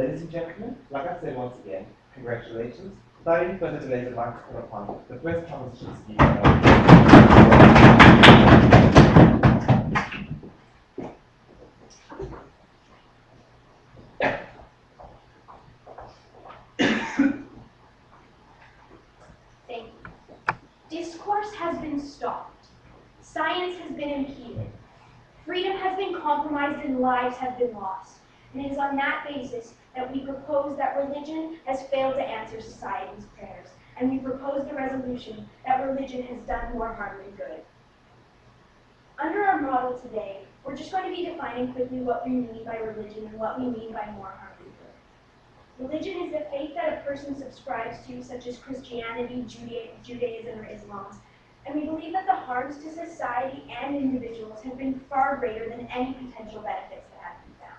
Ladies and gentlemen, like I said once again, congratulations. Without any further delays, I'd like to call upon the first proposition speaker. Thank you. Discourse has been stopped. Science has been impeded. Freedom has been compromised and lives have been lost. And it is on that basis that we propose that religion has failed to answer society's prayers. And we propose the resolution that religion has done more harm than good. Under our model today, we're just going to be defining quickly what we mean by religion and what we mean by more harm than good. Religion is the faith that a person subscribes to, such as Christianity, Judaism, or Islam. And we believe that the harms to society and individuals have been far greater than any potential benefits that have been found.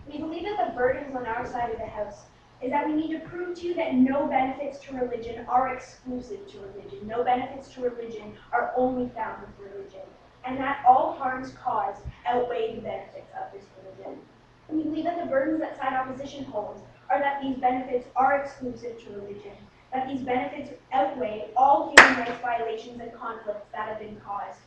We believe that the burdens on our side of the house is that we need to prove to you that no benefits to religion are exclusive to religion. No benefits to religion are only found with religion. And that all harms caused outweigh the benefits of this religion. And we believe that the burdens that side opposition holds are that these benefits are exclusive to religion, that these benefits outweigh all human rights violations and conflicts that have been caused,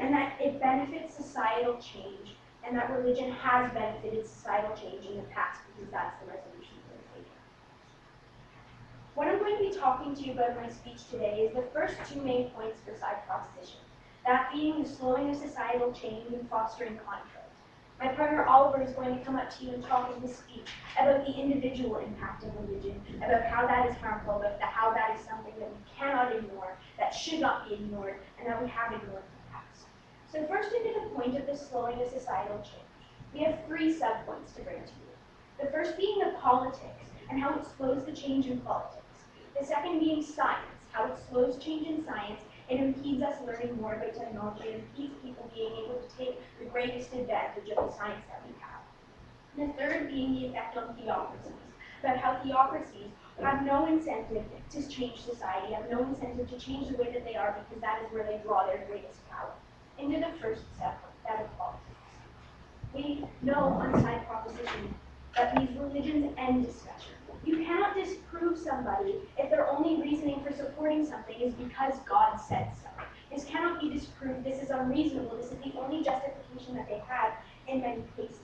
and that it benefits societal change, and that religion has benefited societal change in the past, because that's the resolution we're taking. What I'm going to be talking to you about in my speech today is the first two main points for side proposition, that being the slowing of societal change and fostering conflict. My partner Oliver is going to come up to you and talk in his speech about the individual impact of religion, about how that is harmful, about how that is something that we cannot ignore, that should not be ignored, and that we have ignored in the past. So first, into the point of the slowing of societal change. We have three subpoints to bring to you. The first being the politics, and how it slows the change in politics. The second being science, how it slows change in science. It impedes us learning more about technology. It impedes people being able to take the greatest advantage of the science that we have. And the third being the effect on theocracies, about how theocracies have no incentive to change society, have no incentive to change the way that they are, because that is where they draw their greatest power. Into the first step, that of politics. We know on side proposition that these religions end discussion. You cannot disprove somebody if their only reasoning for supporting something is because God said so. This cannot be disproved. This is unreasonable. This is the only justification that they have in many cases.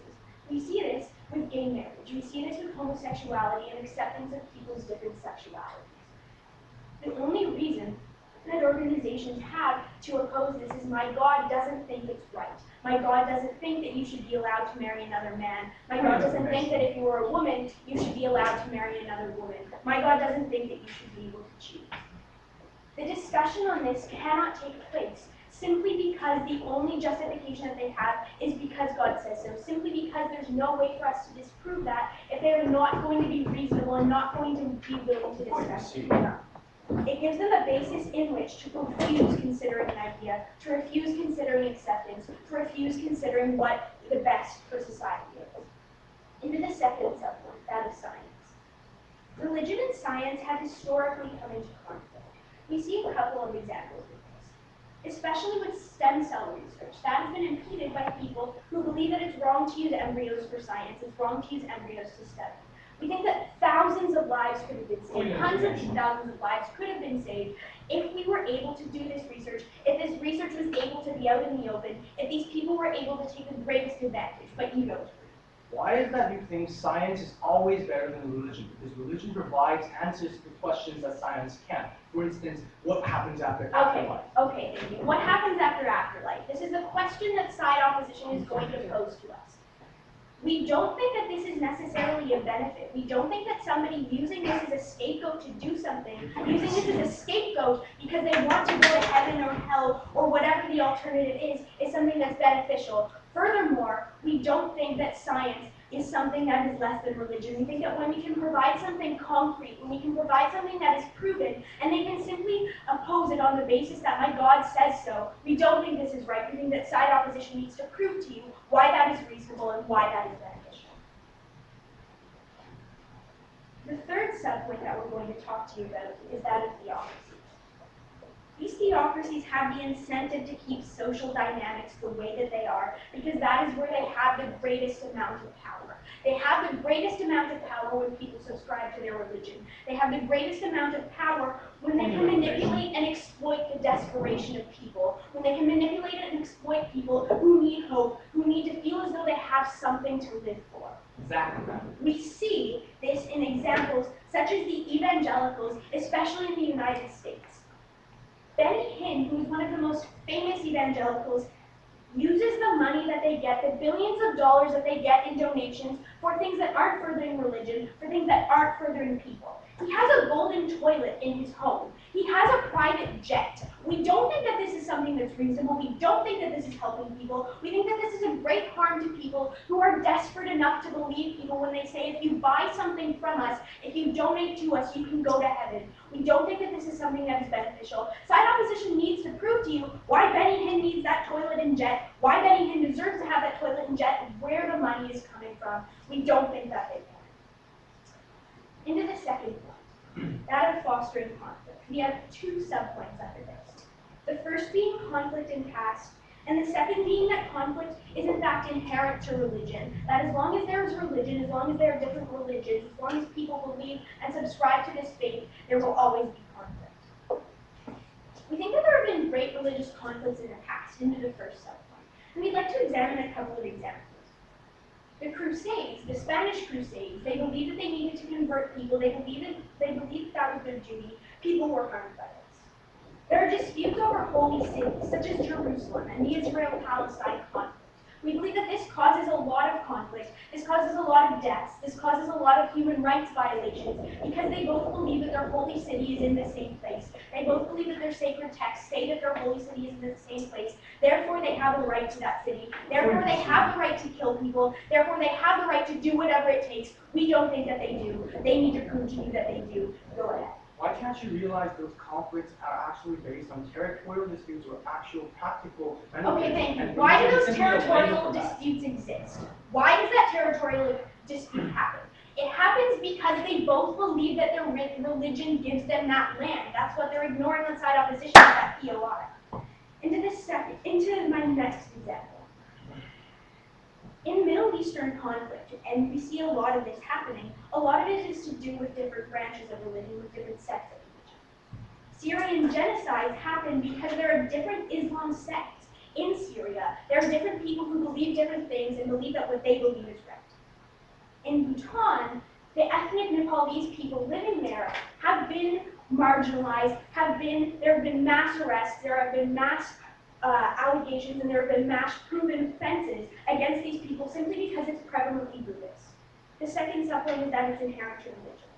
We see this with gay marriage. We see this with homosexuality and acceptance of people's different sexualities. The only reason that organizations have to oppose this is my God doesn't think it's right. My God doesn't think that you should be allowed to marry another man. My God doesn't think that if you were a woman, you should be allowed to marry another woman. My God doesn't think that you should be able to choose. The discussion on this cannot take place simply because the only justification that they have is because God says so, simply because there's no way for us to disprove that if they're not going to be reasonable and not going to be willing to discuss it. It gives them a basis in which to refuse considering an idea, to refuse considering acceptance, to refuse considering what the best for society is. Into the second subpoint, that of science. Religion and science have historically come into conflict. We see a couple of examples of this, especially with stem cell research. That has been impeded by people who believe that it's wrong to use embryos for science, it's wrong to use embryos to study. We think that thousands of lives could have been saved, hundreds of thousands of lives could have been saved if we were able to do this research, if this research was able to be out in the open, if these people were able to take the greatest advantage, but you don't. Why is that you think science is always better than religion? Because religion provides answers to questions that science can't. For instance, what happens after afterlife? Okay, thank you. What happens after afterlife? This is the question that side opposition is going to pose to us. We don't think that this is necessarily a benefit. We don't think that somebody using this as a scapegoat to do something, using this as a scapegoat because they want to go to heaven or hell or whatever the alternative is something that's beneficial. Furthermore, we don't think that science is something that is less than religion. We think that when we can provide something concrete, when we can provide something that is proven, and they can simply oppose it on the basis that my God says so, we don't think this is right. We think that side opposition needs to prove to you why that is reasonable and why that is beneficial. The third subpoint that we're going to talk to you about is that of theocracy. These theocracies have the incentive to keep social dynamics the way that they are because that is where they have the greatest amount of power. They They have the greatest amount of power when people subscribe to their religion. They have the greatest amount of power when they can manipulate and exploit the desperation of people, when they can manipulate and exploit people who need hope, who need to feel as though they have something to live for. Exactly. We see this in examples such as the evangelicals, especially in the United States. Benny Hinn, who is one of the most famous evangelicals, uses the money that they get, the billions of dollars that they get in donations, for things that aren't furthering religion, for things that aren't furthering people. He has a golden toilet in his home. He has a private jet. We don't think that this is something that's reasonable. We don't think that this is helping people. We think that this is a great harm to people who are desperate enough to believe people when they say, if you buy something from us, if you donate to us, you can go to heaven. We don't think that this is something that is beneficial. Side opposition needs to prove to you why Benny Hinn needs that toilet and jet, why Benny Hinn deserves to have that toilet and jet, and where the money is coming from. We don't think that they can. Into the second point, that of fostering conflict. We have two subpoints under this. The first being conflict in caste, and the second being that conflict is in fact inherent to religion. That as long as there is religion, as long as there are different religions, as long as people believe and subscribe to this faith, there will always be conflict. We think that there have been great religious conflicts in the past, into the first subpoint, and we'd like to examine a couple of examples. The Crusades, the Spanish Crusades, they believed that they needed to convert people. They believed that was their duty. People were harmed by this. There are disputes over holy cities, such as Jerusalem and the Israel-Palestine conflict. We believe that this causes a lot of conflict. This causes a lot of deaths. This causes a lot of human rights violations because they both believe that their holy city is in the same place. They both believe that their sacred texts say that their holy city is in the same place. Therefore, they have a right to that city. Therefore, they have the right to kill people. Therefore, they have the right to do whatever it takes. We don't think that they do. They need to prove to you that they do. Go ahead. Why can't you realize those conflicts are actually based on territorial disputes or actual practical benefits? Okay, thank you. And Why do religion is those simply a label territorial for that. disputes exist? Why does that territorial dispute happen? It happens because they both believe that their religion gives them that land. That's what they're ignoring on side opposition with that POI. Into my next example. In Middle Eastern conflict, and we see a lot of this happening, a lot of it is to do with different branches of religion, with different sects of religion. Syrian genocides happen because there are different Islam sects in Syria. There are different people who believe different things and believe that what they believe is right. In Bhutan, the ethnic Nepalese people living there have been marginalized, there have been mass arrests, there have been mass allegations, and there have been mass proven offenses against these people simply because it's prevalently Buddhist. The second subpoint is that it's inherent to religion.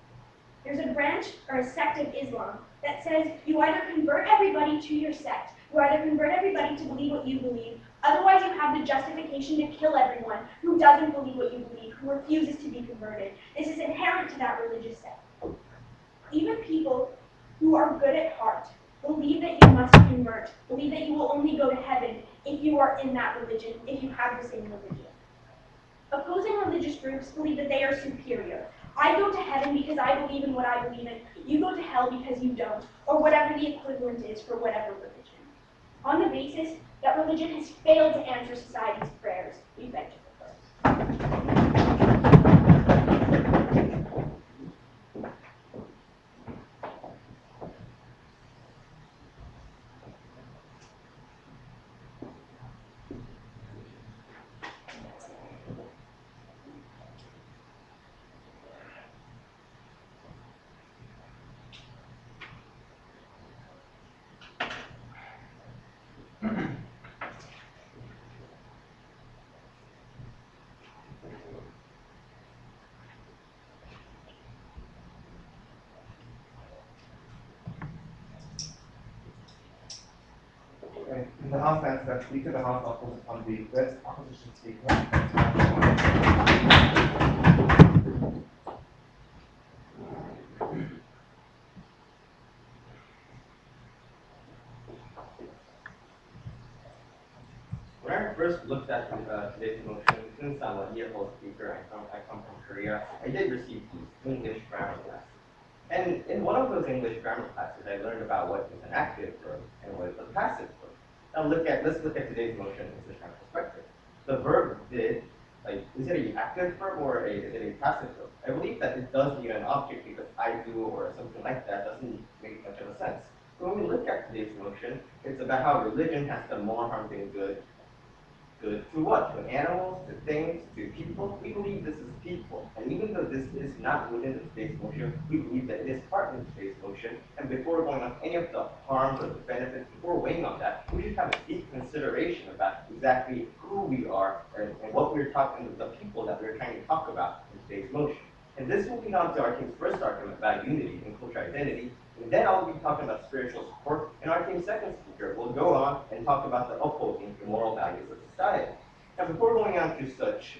There's a branch or a sect of Islam that says you either convert everybody to your sect, you either convert everybody to believe what you believe, otherwise you have the justification to kill everyone who doesn't believe what you believe, who refuses to be converted. This is inherent to that religious sect. Even people who are good at heart believe that you must convert, believe that you will only go to heaven if you are in that religion, if you have the same religion. Opposing religious groups believe that they are superior. I go to heaven because I believe in what I believe in. You go to hell because you don't, or whatever the equivalent is for whatever religion. On the basis that religion has failed to answer society's prayers, we beg to differ. The House stands that Speaker, the House offers upon the first opposition speaker. When I first looked at today's motion, since I'm a year-old speaker, I come from Korea, I did receive these English grammar classes. And in one of those English grammar classes, I learned about what is an active verb and what is a passive verb. Now let's look at today's motion in this kind of perspective. The verb did like, is it an active verb or is it a passive verb? I believe that it does need an object because I do or something like that doesn't make much of a sense. So when we look at today's notion, it's about how religion has done more harm than good. Good to what? To animals, to things, to people? We believe this is people. And even though this is not within the today's motion, we believe that it is part of today's motion. And before going on any of the harms or the benefits, before weighing on that, we should have a deep consideration about exactly who we are and what we're talking about, the people that we're trying to talk about in today's motion. And this will lead on to our team's first argument about unity and cultural identity. And then I'll be talking about spiritual support. And our team's second speaker will go on and talk about the upholding the moral values of society. Now, before going on to such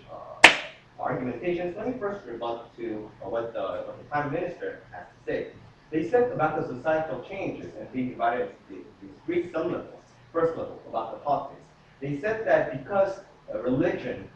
argumentations, let me first rebut to what the Prime Minister has to say. They said about the societal changes and being divided into these three sub-levels. First level, about the politics. They said that because religion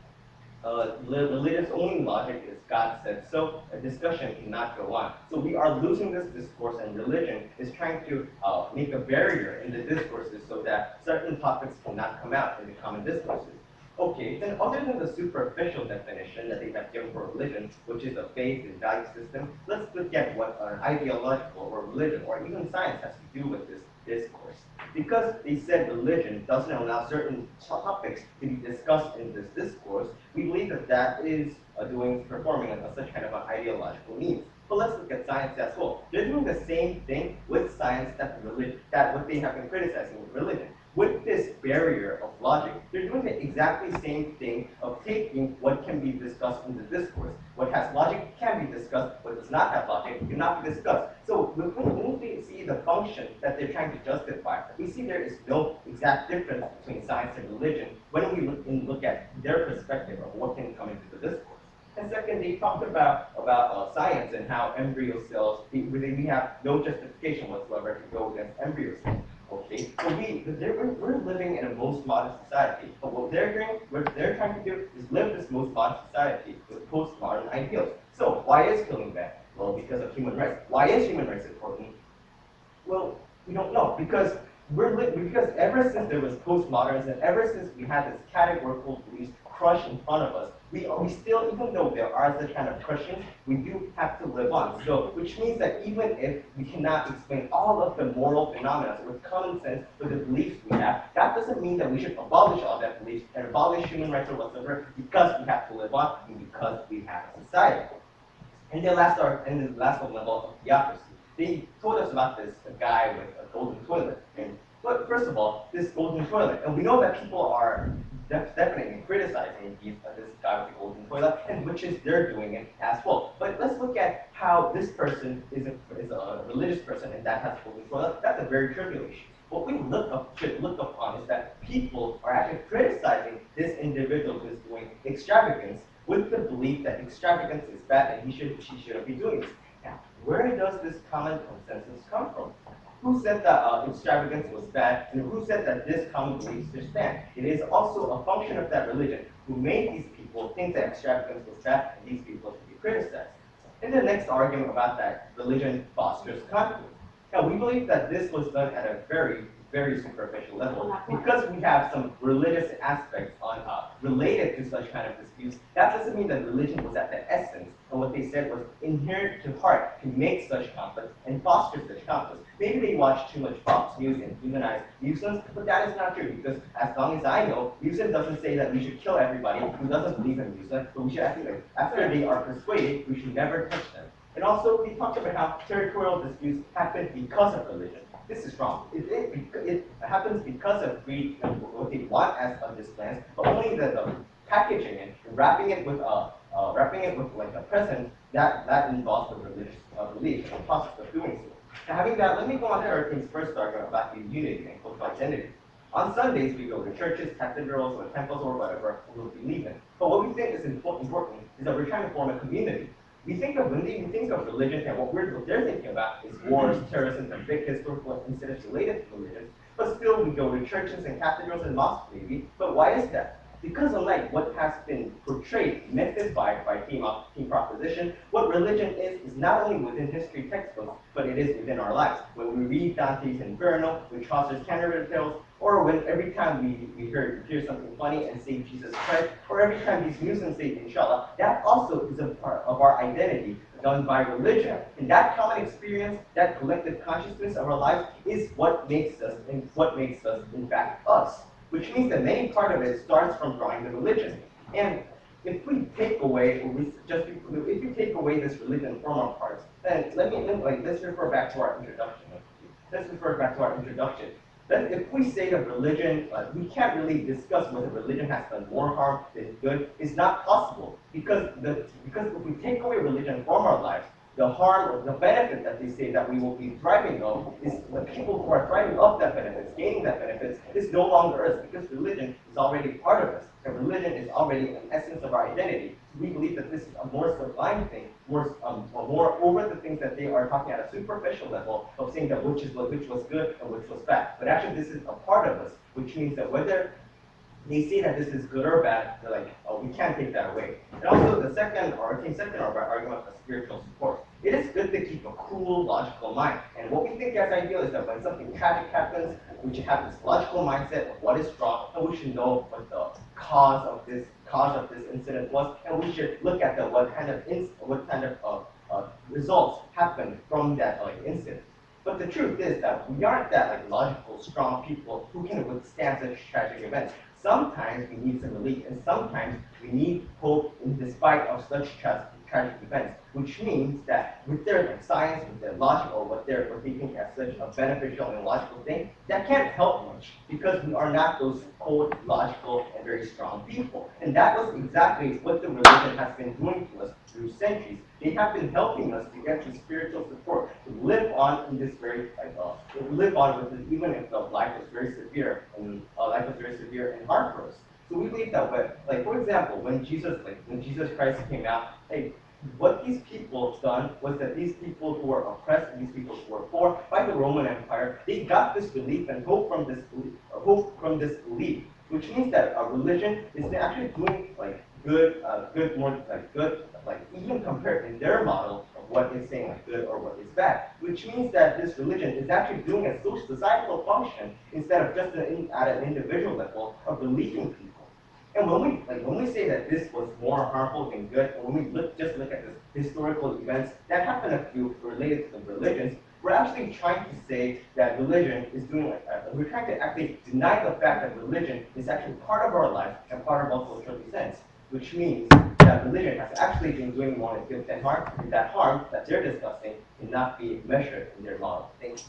religious only logic is God said so, a discussion cannot go on. So we are losing this discourse, and religion is trying to make a barrier in the discourses so that certain topics cannot come out in the common discourses. Okay, then other than the superficial definition that they have given for religion, which is a faith and value system, let's look at what an ideological or religion or even science has to do with this discourse. Because they said religion doesn't allow certain topics to be discussed in this discourse, we believe that that is performing such kind of an ideological means. But let's look at science as well. They're doing the same thing with science that what they have been criticizing with religion. With this barrier of logic, they're doing the exactly same thing of taking what can be discussed in the discourse. What has logic can be discussed, what does not have logic cannot be discussed. So when we see the function that they're trying to justify, we see there is no exact difference between science and religion when we look at their perspective of what can come into the discourse. And second, they talked about science and how embryo cells, we have no justification whatsoever to go against embryo cells. Okay, so we're living in a most modern society, but what they're trying to do is live this most modern society with postmodern ideals. So why is killing bad? Well, because of human rights. Why is human rights important? Well, we don't know because because ever since there was postmodernism, ever since we had this categorical beliefs crushed in front of us, we still, even though there are such kind of questions, we do have to live on. So, which means that even if we cannot explain all of the moral phenomena with common sense, with the beliefs we have, that doesn't mean that we should abolish all that beliefs and abolish human rights or whatsoever because we have to live on and because we have a society. And the last level of theocracy. They told us about this guy with a golden toilet. But first of all, this golden toilet, and we know that people are definitely criticizing this guy with the golden toilet, and which is they're doing it as well. But let's look at how this person is a religious person and that has a golden toilet. That's a very trivial issue. What we should look upon is that people are actually criticizing this individual who is doing extravagance with the belief that extravagance is bad and she shouldn't be doing this. Now, where does this common consensus come from? Who said that extravagance was bad, and who said that this common belief should stand? It is also a function of that religion who made these people think that extravagance was bad, and these people should be criticized. In the next argument about that, religion fosters conflict. Now, we believe that this was done at a very, very superficial level because we have some religious aspects related to such kind of disputes. That doesn't mean that religion was at the essence, and what they said was inherent to heart to make such conflict and foster such conflict. Maybe they watch too much Fox News and demonize Muslims, but that is not true because as long as I know, Muslim doesn't say that we should kill everybody who doesn't believe in Muslim, but we should actually, after they are persuaded, we should never touch them. And also, we talked about how territorial disputes happen because of religion. This is wrong. It happens because of greed and what they want as of this plans, but only the packaging it, wrapping it with like a present that involves the religious belief and the process of doing so. Now, having that, let me go on to our team's first argument about the unity and cultural identity. On Sundays, we go to churches, cathedrals, or temples, or whatever we believe in. But what we think is important is that we're trying to form a community. When we think of religion, and what they're thinking about is wars, terrorism, and big historical incidents related to religion. But still, we go to churches and cathedrals and mosques, maybe. But why is that? Because unlike what has been portrayed, mythified by team proposition, what religion is not only within history textbooks, but it is within our lives. When we read Dante's Inferno, when Chaucer's Canterbury Tales, or when every time we hear something funny and say Jesus Christ, or every time these Muslims say Inshallah, that also is a part of our identity done by religion. And that common experience, that collective consciousness of our lives is what makes us, in fact, us. Which means that many part of it starts from drawing the religion. And if we take away, if we take away this religion from our parts, then let's refer back to our introduction. If we say that religion, we can't really discuss whether religion has done more harm than good. It's not possible because if we take away religion from our lives, the harm or the benefit that they say that we will be thriving of is the people who are thriving of that benefits, gaining that benefits, is no longer us because religion is already part of us. And religion is already an essence of our identity. So we believe that this is a more sublime thing, more over the things that they are talking at a superficial level of saying that which was good and which was bad. But actually this is a part of us, which means that whether they say that this is good or bad, they're like, oh, we can't take that away. And also the second argument of spiritual support. It is good to keep a cool, logical mind. And what we think as ideal is that when something tragic happens, we should have this logical mindset of what is wrong, and we should know what the cause of this incident was, and we should look at what kind of results happened from that incident. But the truth is that we aren't that logical, strong people who can withstand such tragic events. Sometimes we need some relief, and sometimes we need hope in despite of such tragic events. Which means that with their science, with their logic, or what they think as such a beneficial and logical thing, that can't help much because we are not those cold, logical, and very strong people. And that was exactly what the religion has been doing to us through centuries. They have been helping us to get to spiritual support, to live on in this very live on with it, even if the life was very severe and hard for us. So we believe that, for example, when Jesus Christ came out, what these people done was that these people who were oppressed, these people who were poor by the Roman Empire, they got this relief and hope from this belief, which means that a religion is actually doing good, even compared in their model of what is saying good or what is bad, which means that this religion is actually doing a societal function instead of just at an individual level of relieving people. And when we say that this was more harmful than good, and when we just look at the historical events that happen related to the religions, we're actually trying to say that religion is doing we're trying to actually deny the fact that religion is actually part of our life and part of our cultural sense, which means that religion has actually been doing more good than harm, and that harm that they're discussing cannot be measured in their model. Thank you.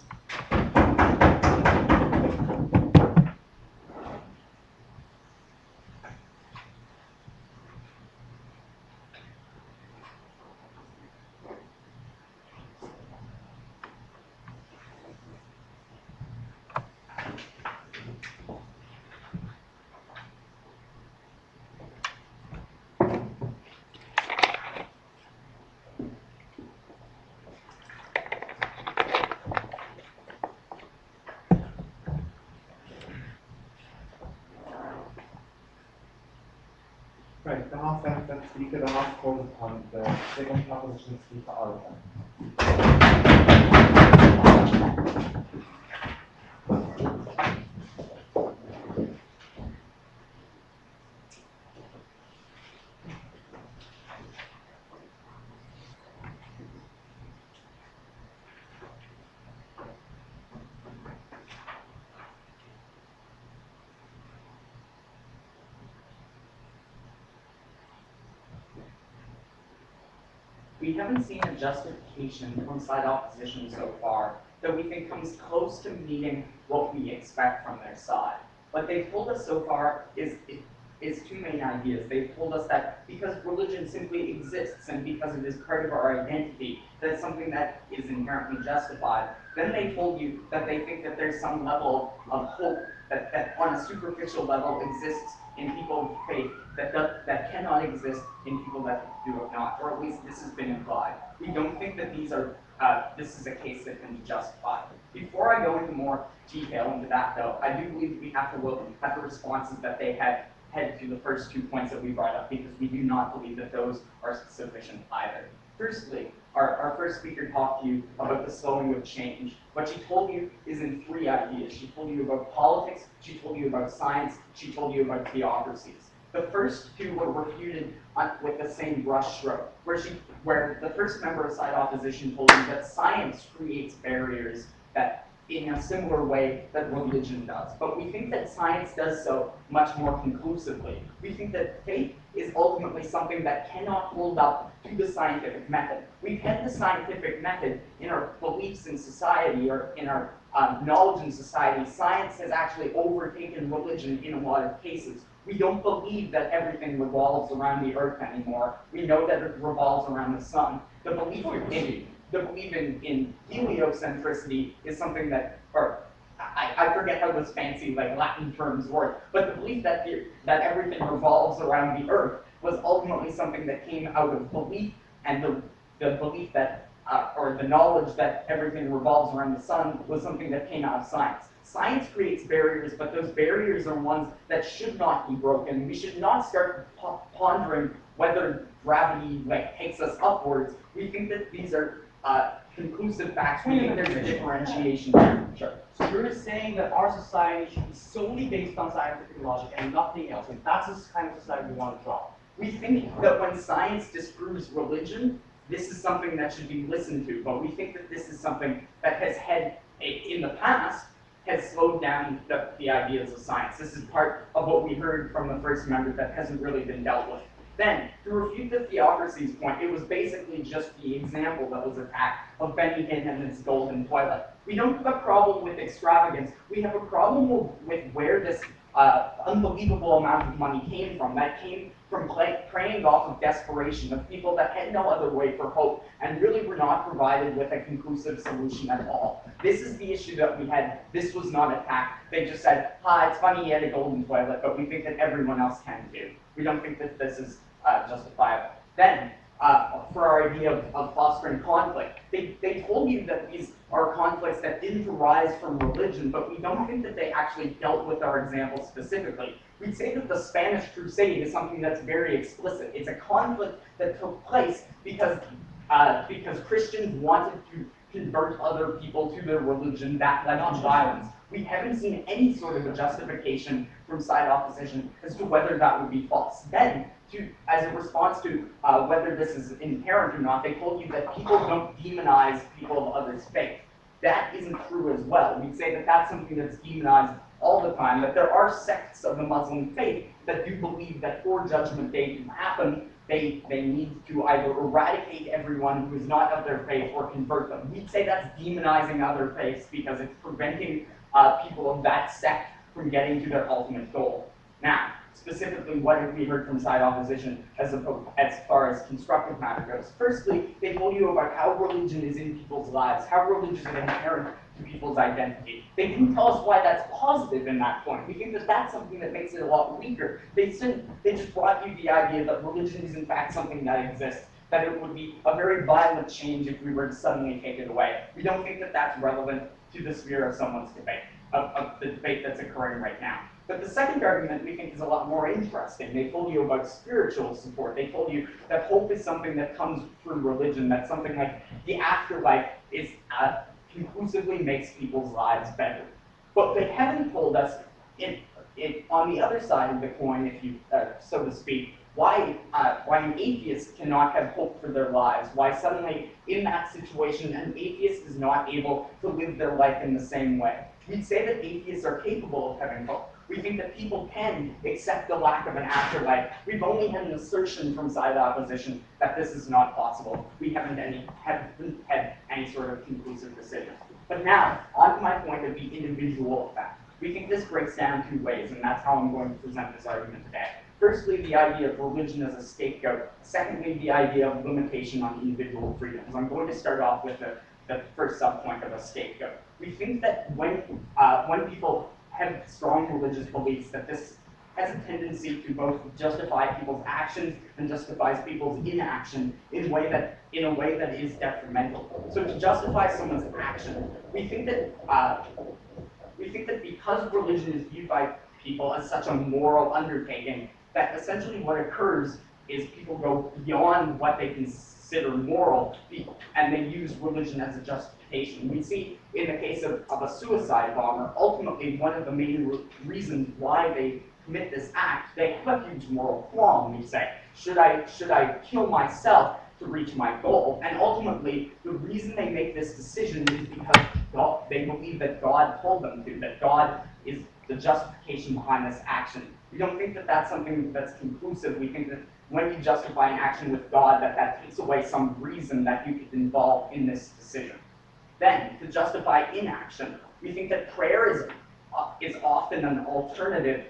Right, the half sentence speaker, the half calls upon the second proposition speaker argument. We haven't seen a justification from side opposition so far that we think comes close to meeting what we expect from their side. What they've told us so far is two main ideas. They've told us that because religion simply exists and because it is part of our identity, that's something that is inherently justified. Then they told you that they think that there's some level of hope that on a superficial level exists in people of faith that cannot exist in people that do not, or at least this has been implied. We don't think that this is a case that can be justified. Before I go into more detail into that, though, I do believe we have to look at the responses that they had head to the first 2 points that we brought up because we do not believe that those are sufficient either. Firstly, our first speaker talked to you about the slowing of change. What she told you is in 3 ideas. She told you about politics, she told you about science, she told you about theocracies. The first 2 were refuted with the same brushstroke, where the first member of side opposition told you that science creates barriers that in a similar way that religion does. But we think that science does so much more conclusively. We think that faith is ultimately something that cannot hold up to the scientific method. We've had the scientific method in our beliefs in society or in our knowledge in society. Science has actually overtaken religion in a lot of cases. We don't believe that everything revolves around the earth anymore. We know that it revolves around the sun. The belief in heliocentricity is something that, or I forget how those fancy like Latin terms work, but the belief that everything revolves around the earth was ultimately something that came out of belief, and the belief that, or the knowledge that everything revolves around the sun was something that came out of science. Science creates barriers, but those barriers are ones that should not be broken. We should not start pondering whether gravity takes us upwards. We think that these are conclusive facts. We think there's a differentiation there. Sure. So you're saying that our society should be solely based on scientific logic and nothing else, and that's the kind of society we want to draw. We think that when science disproves religion, this is something that should be listened to, but we think that this is something that has had, in the past, has slowed down the ideas of science. This is part of what we heard from the first member that hasn't really been dealt with. Then, to refute the theocracy's point, it was basically just the example that was attacked of Benny Hinn and his golden toilet. We don't have a problem with extravagance. We have a problem with where this unbelievable amount of money came from. That came from preying off of desperation of people that had no other way for hope and really were not provided with a conclusive solution at all. This is the issue that we had. This was not attacked. They just said, hi, it's funny he had a golden toilet, but we think that everyone else can too. We don't think that this is justifiable. Then, for our idea of fostering conflict, they told you that these are conflicts that didn't arise from religion, but we don't think that they actually dealt with our example specifically. We'd say that the Spanish Crusade is something that's very explicit. It's a conflict that took place because Christians wanted to convert other people to their religion that led to violence. We haven't seen any sort of a justification from side opposition as to whether that would be false. Then, as a response to whether this is inherent or not, they told you that people don't demonize people of others' faith. That isn't true as well. We'd say that that's something that's demonized all the time, that there are sects of the Muslim faith that do believe that for Judgment Day to happen, they need to either eradicate everyone who is not of their faith or convert them. We'd say that's demonizing other faiths because it's preventing people of that sect from getting to their ultimate goal. Now, specifically, what have we heard from side opposition as far as constructive matter goes? Firstly, they told you about how religion is in people's lives, how religion is inherent to people's identity. They didn't tell us why that's positive in that point. We think that that's something that makes it a lot weaker. They just brought you the idea that religion is in fact something that exists, that it would be a very violent change if we were to suddenly take it away. We don't think that that's relevant to the sphere of someone's debate, of the debate that's occurring right now. But the second argument we think is a lot more interesting. They told you about spiritual support. They told you that hope is something that comes through religion, that something like the afterlife is conclusively makes people's lives better. But they haven't told us, on the other side of the coin, if you so to speak, why an atheist cannot have hope for their lives, why suddenly in that situation an atheist is not able to live their life in the same way. We'd say that atheists are capable of having hope. We think that people can accept the lack of an afterlife. We've only had an assertion from side opposition that this is not possible. We haven't had any sort of conclusive decision. But now, on to my point of the individual effect. We think this breaks down 2 ways, and that's how I'm going to present this argument today. Firstly, the idea of religion as a scapegoat. Secondly, the idea of limitation on individual freedoms. I'm going to start off with the first subpoint of a scapegoat. We think that when people have strong religious beliefs, that this has a tendency to both justify people's actions and justifies people's inaction in a way that is detrimental. So to justify someone's action, we think that because religion is viewed by people as such a moral undertaking that essentially what occurs is people go beyond what they consider moral and they use religion as a justification. We see in the case of a suicide bomber, ultimately one of the main reasons why they commit this act, they have a huge moral qualm. We say, should I kill myself to reach my goal? And ultimately, the reason they make this decision is because they believe that God told them to, that God is the justification behind this action. We don't think that that's something that's conclusive. We think that when you justify an action with God, that takes away some reason that you could involve in this decision. Then, to justify inaction, we think that prayer is often an alternative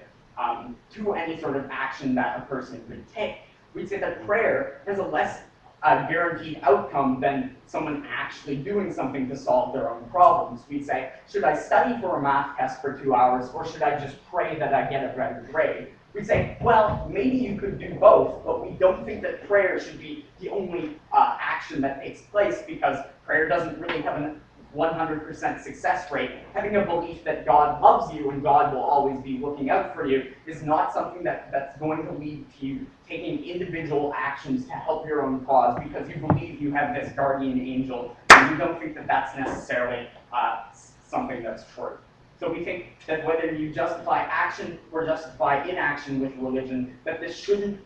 to any sort of action that a person could take. We'd say that prayer has a less guaranteed outcome than someone actually doing something to solve their own problems. We'd say, should I study for a math test for 2 hours, or should I just pray that I get a better grade? We'd say, well, maybe you could do both, but we don't think that prayer should be the only action that takes place, because prayer doesn't really have a 100% success rate. Having a belief that God loves you and God will always be looking out for you is not something that's going to lead to you taking individual actions to help your own cause because you believe you have this guardian angel, and we don't think that that's necessarily something that's true. So we think that whether you justify action or justify inaction with religion, that this should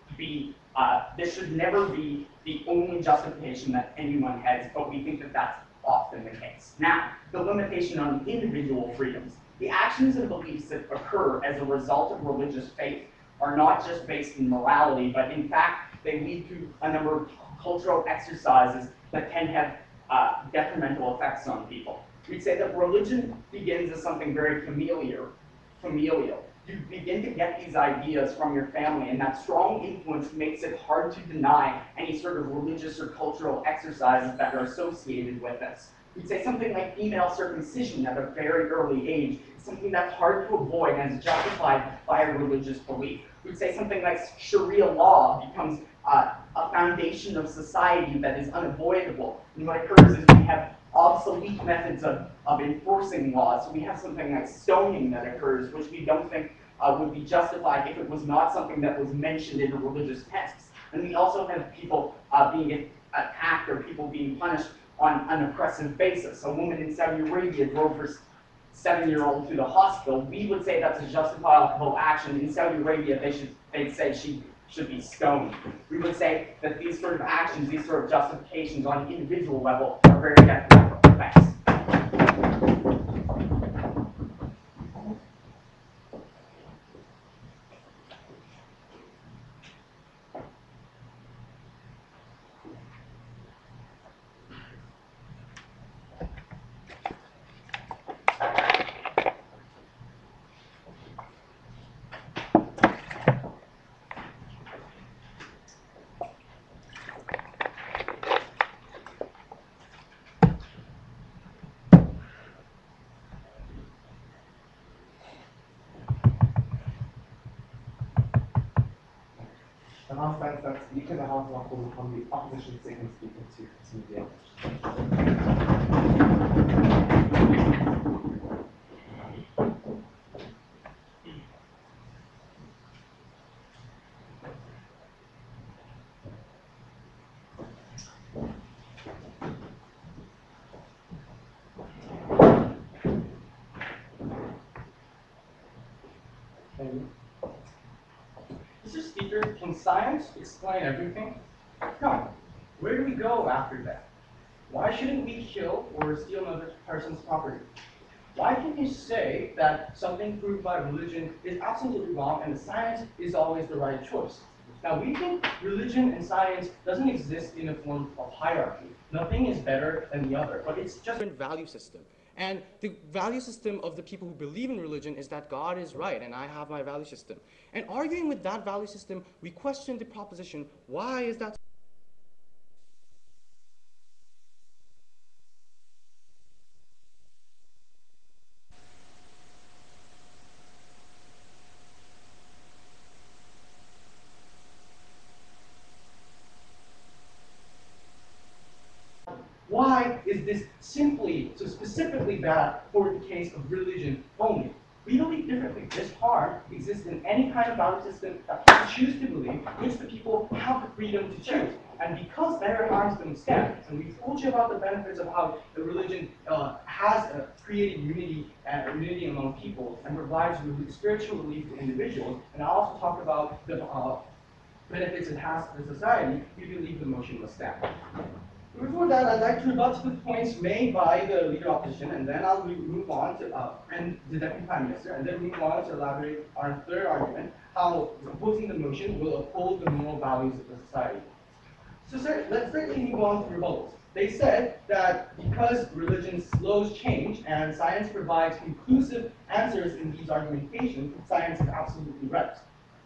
never be the only justification that anyone has, but we think that that's often the case. Now, the limitation on individual freedoms. The actions and beliefs that occur as a result of religious faith are not just based in morality, but in fact, they lead to a number of cultural exercises that can have detrimental effects on people. We'd say that religion begins as something very familial. You begin to get these ideas from your family, and that strong influence makes it hard to deny any sort of religious or cultural exercises that are associated with this. We'd say something like female circumcision at a very early age is something that's hard to avoid and is justified by a religious belief. We'd say something like Sharia law becomes a foundation of society that is unavoidable. And what occurs is we have obsolete methods of enforcing laws. So we have something like stoning that occurs, which we don't think would be justified if it was not something that was mentioned in a religious text. And we also have people being attacked or people being punished on an oppressive basis. A woman in Saudi Arabia drove her 7-year-old to the hospital. We would say that's a justifiable action. In Saudi Arabia, they'd say she should be stoned. We would say that these sort of actions, these sort of justifications on an individual level are very detrimental. Thanks. The House finds that Speaker, the House now calls upon the opposition second speaker to continue the Mr. Speaker, can science explain everything? No. Where do we go after that? Why shouldn't we kill or steal another person's property? Why can't you say that something proved by religion is absolutely wrong and the science is always the right choice? Now, we think religion and science doesn't exist in a form of hierarchy. Nothing is better than the other, but it's just a value system. And the value system of the people who believe in religion is that God is right and I have my value system. And arguing with that value system, we question the proposition, why is that? Why is this simply, so specifically bad for the case of religion only? We believe differently. This harm exists in any kind of value system that people choose to believe, which the people have the freedom to choose. And because their harms don't stand, and we told you about the benefits of how the religion has created unity among people and provides spiritual relief to individuals, and I also talked about the benefits it has to society, we believe the motion must stand. Before that, I'd like to rebut the points made by the leader of opposition, and then I'll move on to, and the Deputy Prime Minister, and then move on to elaborate on our third argument, how opposing the motion will uphold the moral values of the society. So let's quickly move on to rebuttals. They said that because religion slows change and science provides conclusive answers in these argumentations, science is absolutely right.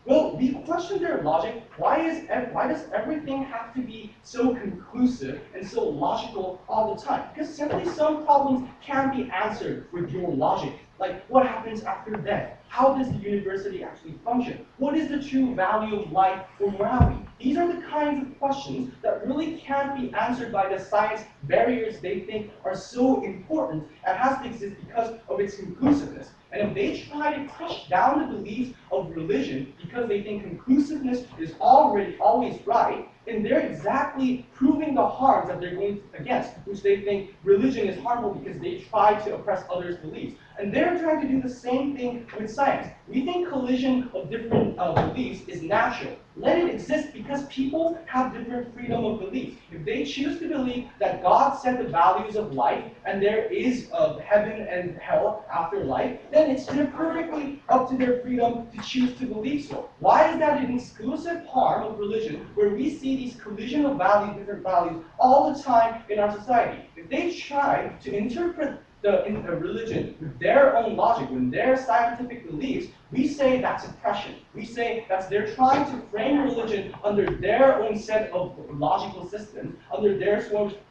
Well, we question their logic. Why does everything have to be so conclusive and so logical all the time? Because simply some problems can be answered with your logic. Like, what happens after death? How does the university actually function? What is the true value of life or morality? These are the kinds of questions that really can't be answered by the science barriers they think are so important and has to exist because of its conclusiveness. And if they try to crush down the beliefs of religion because they think conclusiveness is always right, then they're exactly proving the harms that they're going against, which they think religion is harmful because they try to oppress others' beliefs. And they're trying to do the same thing with science. We think collision of different beliefs is natural. Let it exist because people have different freedom of belief. If they choose to believe that God set the values of life and there is heaven and hell after life, then it's perfectly up to their freedom to choose to believe so. Why is that an exclusive harm of religion where we see these collision of values, different values, all the time in our society? If they try to interpret the religion with their own logic, with their scientific beliefs, we say that's oppression. We say that they're trying to frame religion under their own set of logical systems, under their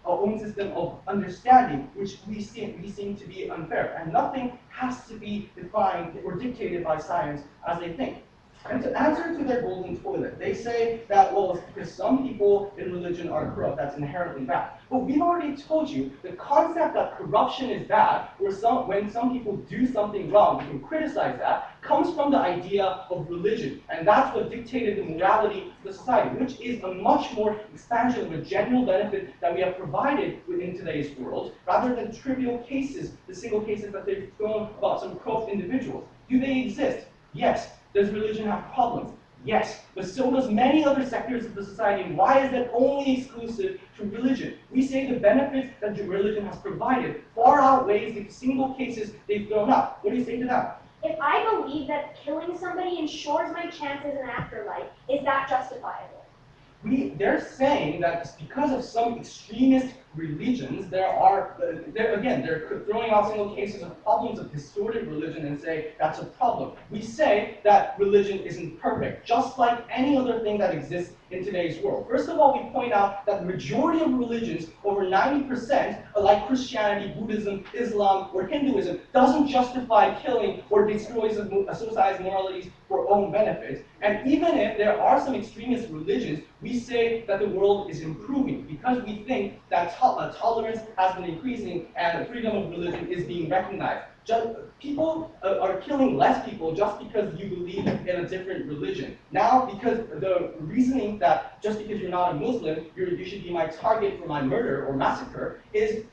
own system of understanding, which we seem to be unfair. And nothing has to be defined or dictated by science as they think. And to answer to their golden toilet, they say that, well, it's because some people in religion are corrupt, that's inherently bad. But we've already told you the concept that corruption is bad, or when some people do something wrong, you can criticize that, comes from the idea of religion. And that's what dictated the morality of the society, which is a much more expansion of a general benefit that we have provided within today's world, rather than trivial cases, the single cases that they've thrown about some corrupt individuals. Do they exist? Yes. Does religion have problems? Yes, but so does many other sectors of the society. And why is that only exclusive to religion? We say the benefits that the religion has provided far outweighs the single cases they've thrown out. What do you say to that? If I believe that killing somebody ensures my chances in afterlife, is that justifiable? They're saying that because of some extremist religions, they're throwing out single cases of problems of distorted religion and say that's a problem. We say that religion isn't perfect, just like any other thing that exists in today's world. First of all, we point out that the majority of religions, over 90%, like Christianity, Buddhism, Islam, or Hinduism, doesn't justify killing or destroys a society's moralities for own benefits. And even if there are some extremist religions, we say that the world is improving because we think that tolerance has been increasing and freedom of religion is being recognized. People are killing less people just because you believe in a different religion. Now, because the reasoning that just because you're not a Muslim, you should be my target for my murder or massacre is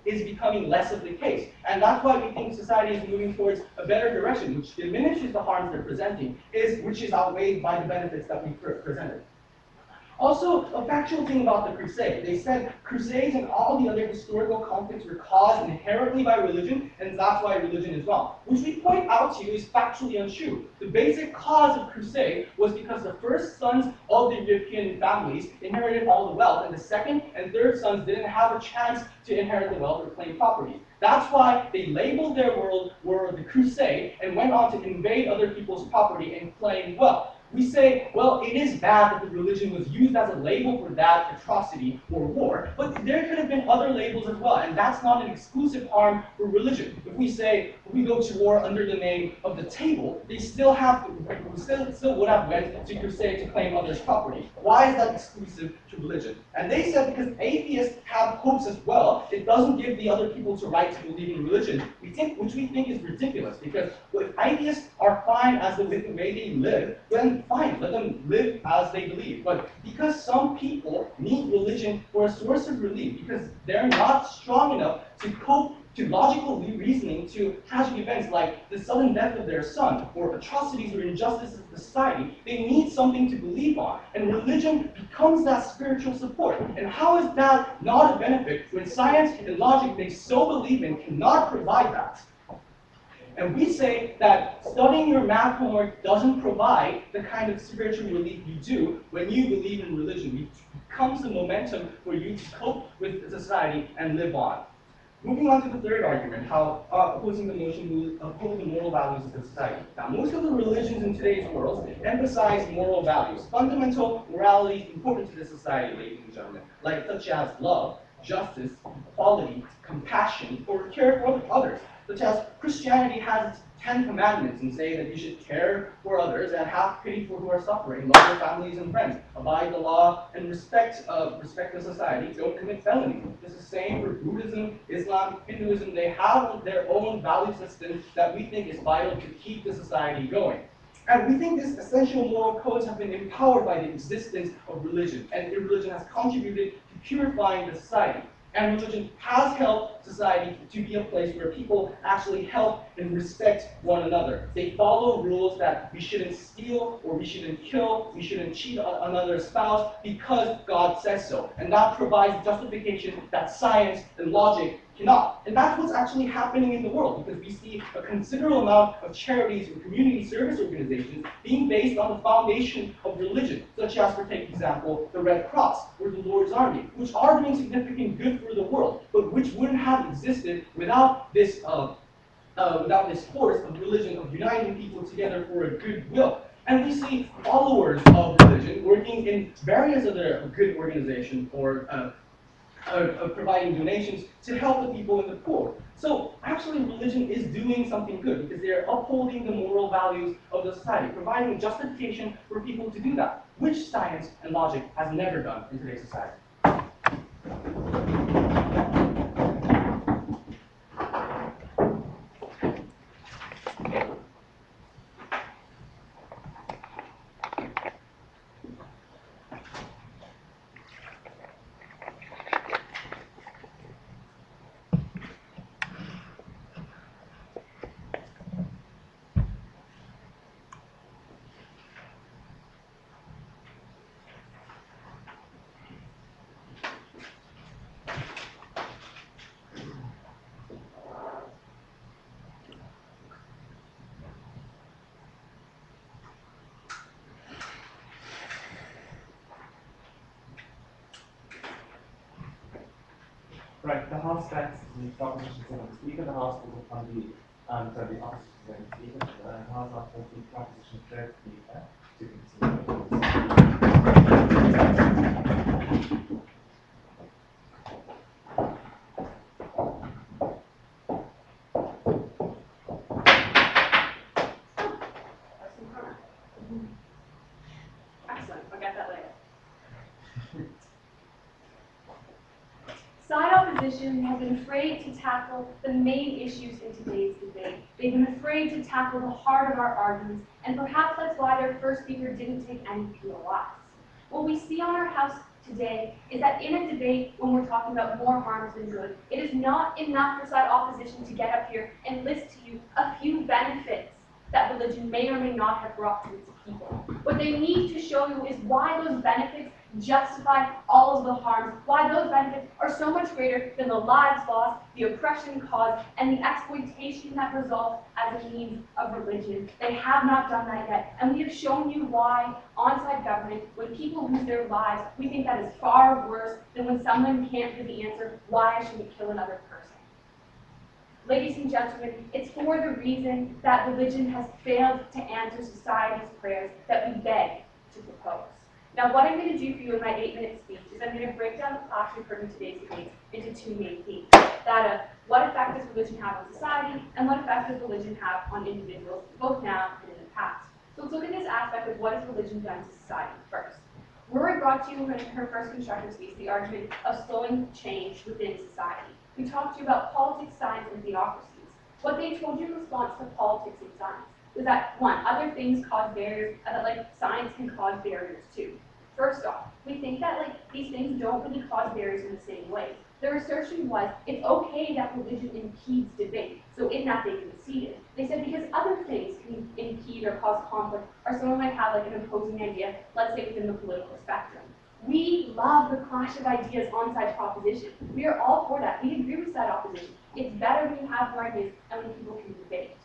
becoming less of the case. And that's why we think society is moving towards a better direction, which diminishes the harms they're presenting, which is outweighed by the benefits that we presented. Also, a factual thing about the Crusade. They said Crusades and all the other historical conflicts were caused inherently by religion, and that's why religion is wrong. Which we point out to you is factually untrue. The basic cause of Crusade was because the first sons of the European families inherited all the wealth, and the second and third sons didn't have a chance to inherit the wealth or claim property. That's why they labeled their world the Crusade and went on to invade other people's property and claim wealth. We say, well, it is bad that the religion was used as a label for that atrocity or war, but there could have been other labels as well, and that's not an exclusive harm for religion. If we say, we go to war under the name of the table, they still would have went to crusade to claim others' property. Why is that exclusive to religion? And they said because atheists have hopes as well, it doesn't give the other people the right to believe in religion, which we think is ridiculous, because if atheists are fine as the way they live, then fine, let them live as they believe. But because some people need religion for a source of relief, because they're not strong enough to cope to logical reasoning to tragic events like the sudden death of their son or atrocities or injustices of society, they need something to believe on. And religion becomes that spiritual support. And how is that not a benefit when science and logic they so believe in cannot provide that? And we say that studying your math homework doesn't provide the kind of spiritual relief you do when you believe in religion. It becomes the momentum for you to cope with society and live on. Moving on to the third argument, how opposing the motion will uphold the moral values of the society. Now, most of the religions in today's world emphasize moral values. Fundamental morality is important to the society, ladies and gentlemen, like such as love, justice, equality, compassion, or care for others. Such as Christianity has its 10 commandments and say that you should care for others and have pity for who are suffering, love your families and friends, abide the law, and respect the society, don't commit felony. This is the same for Buddhism, Islam, Hinduism. They have their own value system that we think is vital to keep the society going. And we think these essential moral codes have been empowered by the existence of religion, and religion has contributed to purifying the society. And religion has helped society to be a place where people actually help and respect one another. They follow rules that we shouldn't steal, or we shouldn't kill, we shouldn't cheat on another spouse because God says so. And that provides justification that science and logic cannot. And that's what's actually happening in the world, because we see a considerable amount of charities and community service organizations being based on the foundation of religion, such as, for example, the Red Cross or the Lord's Army, which are doing significant good for the world, but which wouldn't have existed without this force of religion, of uniting people together for a good will. And we see followers of religion working in various other good organizations or providing donations to help the people in the poor. So actually religion is doing something good because they're upholding the moral values of the society, providing justification for people to do that, which science and logic has never done in today's society. Right, the House backs the proposition of the Speaker, the House will upon the opposition of the Speaker, the House offers the proposition of the Speaker to continue. Excellent, I'll get that later. Side opposition has been afraid to tackle the main issues in today's debate. They've been afraid to tackle the heart of our arguments, and perhaps that's why their first speaker didn't take any POIs. What we see on our House today is that in a debate, when we're talking about more harms than good, it is not enough for side opposition to get up here and list to you a few benefits that religion may or may not have brought to its people. What they need to show you is why those benefits justify all of the harms, why those benefits are so much greater than the lives lost, the oppression caused, and the exploitation that results as a means of religion. They have not done that yet, and we have shown you why on-site government, when people lose their lives, we think that is far worse than when someone can't give the answer, why I shouldn't kill another person. Ladies and gentlemen, it's for the reason that religion has failed to answer society's prayers that we beg to propose. Now, what I'm going to do for you in my 8-minute speech is is I'm going to break down the clash we've heard in today's debate into two main themes. That of what effect does religion have on society, and what effect does religion have on individuals, both now and in the past. So let's look at this aspect of what has religion done to society first. Rory brought to you in her first constructive speech the argument of slowing change within society. We talked to you about politics, science, and theocracies. What they told you in response to politics and science was that, one, other things cause barriers, and that, like, science can cause barriers too. First off, we think that, like, these things don't really cause barriers in the same way. Their assertion was, it's okay that religion impedes debate, so in that they conceded. They said because other things can impede or cause conflict, or someone might have, like, an opposing idea, let's say within the political spectrum. We love the clash of ideas on side proposition. We are all for that. We agree with side opposition. It's better when you have more ideas and when people can debate.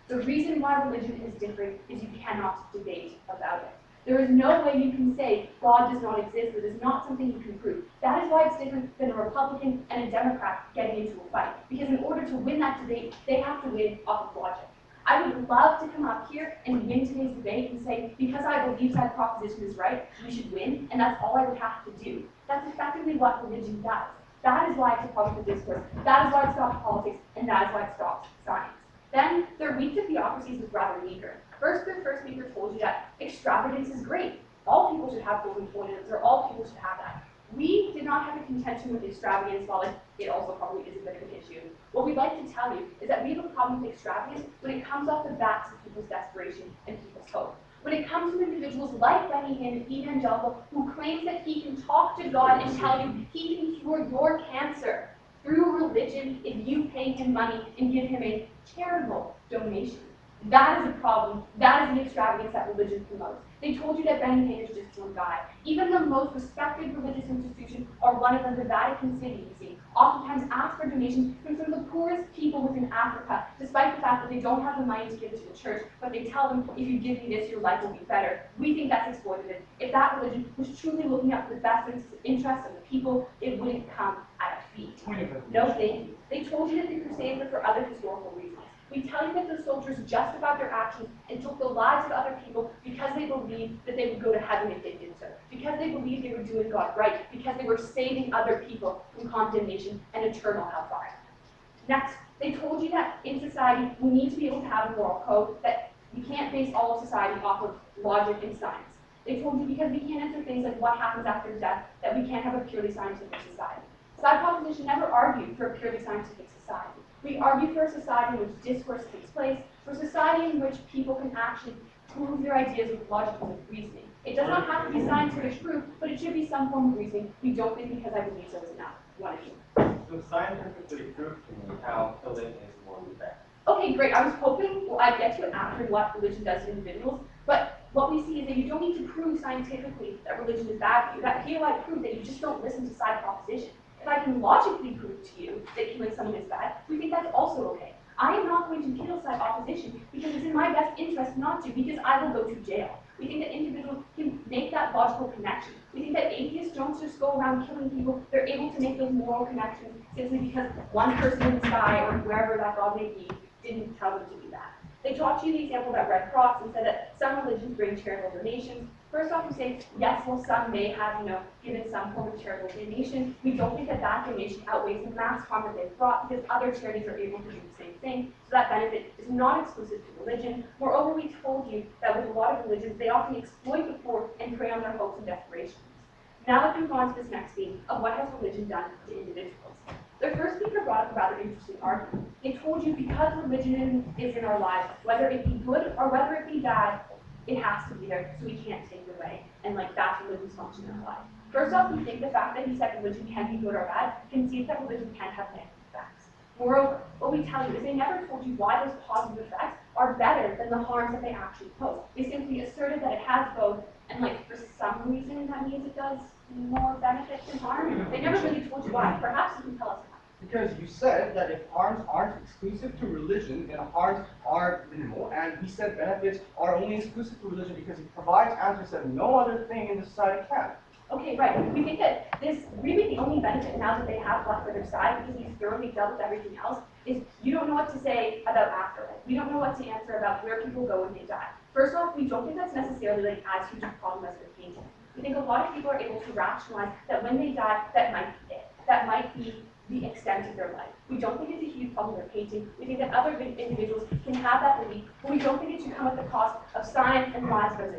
The reason why religion is different is you cannot debate about it. There is no way you can say God does not exist. It is not something you can prove. That is why it's different than a Republican and a Democrat getting into a fight. Because in order to win that debate, they have to win off of logic. I would love to come up here and win today's debate and say, because I believe side proposition is right, we should win, and that's all I would have to do. That's effectively what religion does. That is why it's a problem for discourse. That is why it stops politics, and that is why it stops science. Then, their weak to theocracies was rather weaker. First, their first speaker told you that extravagance is great. All people should have golden toilets, or all people should have that. We did not have a contention with extravagance, while it also probably is a bit of an issue. What we'd like to tell you is that we have a problem with extravagance when it comes off the backs of people's desperation and people's hope. When it comes to individuals like Benny Hinn, an evangelical, who claims that he can talk to God and tell you he can cure your cancer through religion if you pay him money and give him a charitable donation. That is a problem. That is the extravagance that religion promotes. They told you that Benny Hinn is just some guy. Even the most respected religious institutions, or one of them, the Vatican City, you see, oftentimes ask for donations from some of the poorest people within Africa, despite the fact that they don't have the money to give to the church, but they tell them, if you give me this, your life will be better. We think that's exploitative. If that religion was truly looking out for the best interests of the people, it wouldn't come at a fee. No thank you. They told you that the Crusades were for other historical reasons. We tell you that the soldiers justified their actions and took the lives of other people because they believed that they would go to heaven if they did so, because they believed they were doing God right, because they were saving other people from condemnation and eternal hellfire. Next, they told you that in society we need to be able to have a moral code, that we can't base all of society off of logic and science. They told you because we can't answer things like what happens after death, that we can't have a purely scientific society. Side proposition never argued for a purely scientific society. We argue for a society in which discourse takes place, for a society in which people can actually prove their ideas with logical reasoning. It does not have to be scientific proof, but it should be some form of reasoning. We don't think because I believe so is enough. One issue. So scientifically prove to me how killing is morally bad. Okay, great. I was hoping I'd get to it after what religion does to individuals, but what we see is that you don't need to prove scientifically that religion is bad for you. That KMLA proved that you just don't listen to side proposition. If I can logically prove to you that killing someone is bad, we think that's also okay. I am not going to kill side opposition because it's in my best interest not to, because I will go to jail. We think that individuals can make that logical connection. We think that atheists don't just go around killing people, they're able to make those moral connections simply because one person in the sky or wherever that God may be didn't tell them to do that. They taught you the example about Red Cross and said that some religions bring charitable donations. First off, we say, yes, well, some may have, given some form of charitable donation. We don't think that that donation outweighs the mass harm that they've brought because other charities are able to do the same thing. So that benefit is not exclusive to religion. Moreover, we told you that with a lot of religions, they often exploit the poor and prey on their hopes and desperations. Now let's move on to this next theme of what has religion done to individuals. Their first speaker brought up a rather interesting argument. They told you because religion is in our lives, whether it be good or whether it be bad, it has to be there, so we can't take it away. And that's religion's function in our life. First off, we think the fact that he said religion can be good or bad concedes that religion can have negative effects. Moreover, what we tell you is they never told you why those positive effects are better than the harms that they actually pose. They simply asserted that it has both, and for some reason that means it does more benefit than harm. They never really told you why. Perhaps you can tell us why. Because you said that if harms aren't exclusive to religion, then harms are minimal, and we said benefits are only exclusive to religion because it provides answers that no other thing in the society can. Okay, right. We think that this really the only benefit now that they have left for their side, because we've thoroughly dealt with everything else, is you don't know what to say about afterlife. We don't know what to answer about where people go when they die. First off, we don't think that's necessarily as huge a problem as they're painting. We think a lot of people are able to rationalize that when they die, that might be it. That might be the extent of their life. We don't think it's a huge problem they're painting. We think that other individuals can have that belief, but we don't think it should come at the cost of science and lives of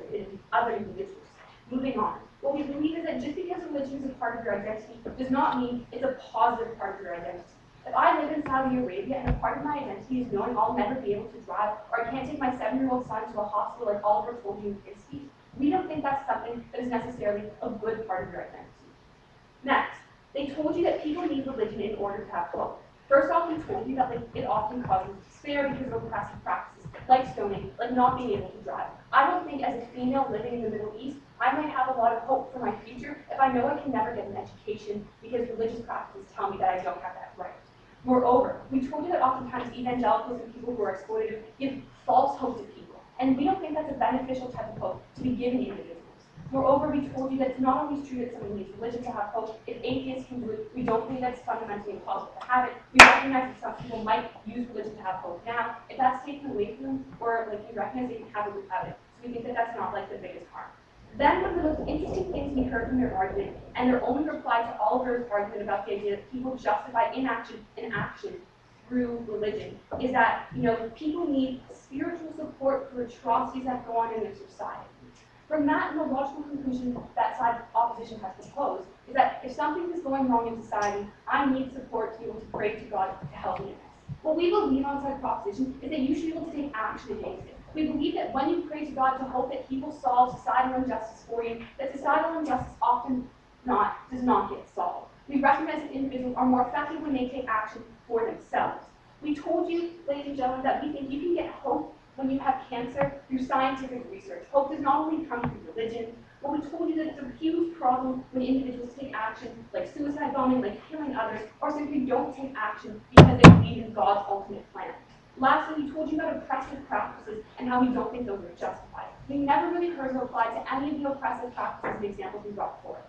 other individuals. Moving on. What we believe is that just because religion is a part of your identity does not mean it's a positive part of your identity. If I live in Saudi Arabia and a part of my identity is knowing I'll never be able to drive, or I can't take my 7-year-old son to a hospital like Oliver told you in his speech, we don't think that's something that is necessarily a good part of your identity. Next, they told you that people need religion in order to have hope. First off, we told you that it often causes despair because of oppressive practices, like stoning, like not being able to drive. I don't think as a female living in the Middle East, I might have a lot of hope for my future if I know I can never get an education because religious practices tell me that I don't have that right. Moreover, we told you that oftentimes evangelicals and people who are exploitative give false hope to people, and we don't think that's a beneficial type of hope to be given individuals. Moreover, we told you that it's not always true that someone needs religion to have hope. If atheists can do it, we don't think that's fundamentally impossible to have it. We recognize that some people might use religion to have hope now. If that's taken away from them, or we recognize they can have it without it. So we think that that's not the biggest harm. Then one of the most interesting things we heard from their argument, and their only reply to Oliver's argument about the idea that people justify inaction and action through religion, is that people need spiritual support for atrocities that go on in their society. From that, the logical conclusion that side opposition has proposed is that if something is going wrong in society, I need support to be able to pray to God to help me in this. What we believe on side proposition is that you should be able to take action against it. We believe that when you pray to God to hope that He will solve societal injustice for you, that societal injustice often does not get solved. We recognize that individuals are more effective when they take action for themselves. We told you, ladies and gentlemen, that we think you can get hope when you have cancer through scientific research. Hope does not only come through religion, but we told you that it's a huge problem when individuals take action, like suicide bombing, like killing others, or simply don't take action because they believe in God's ultimate plan. Lastly, we told you about oppressive practices and how we don't think those are justified. We never really heard them apply to any of the oppressive practices and examples we brought forth.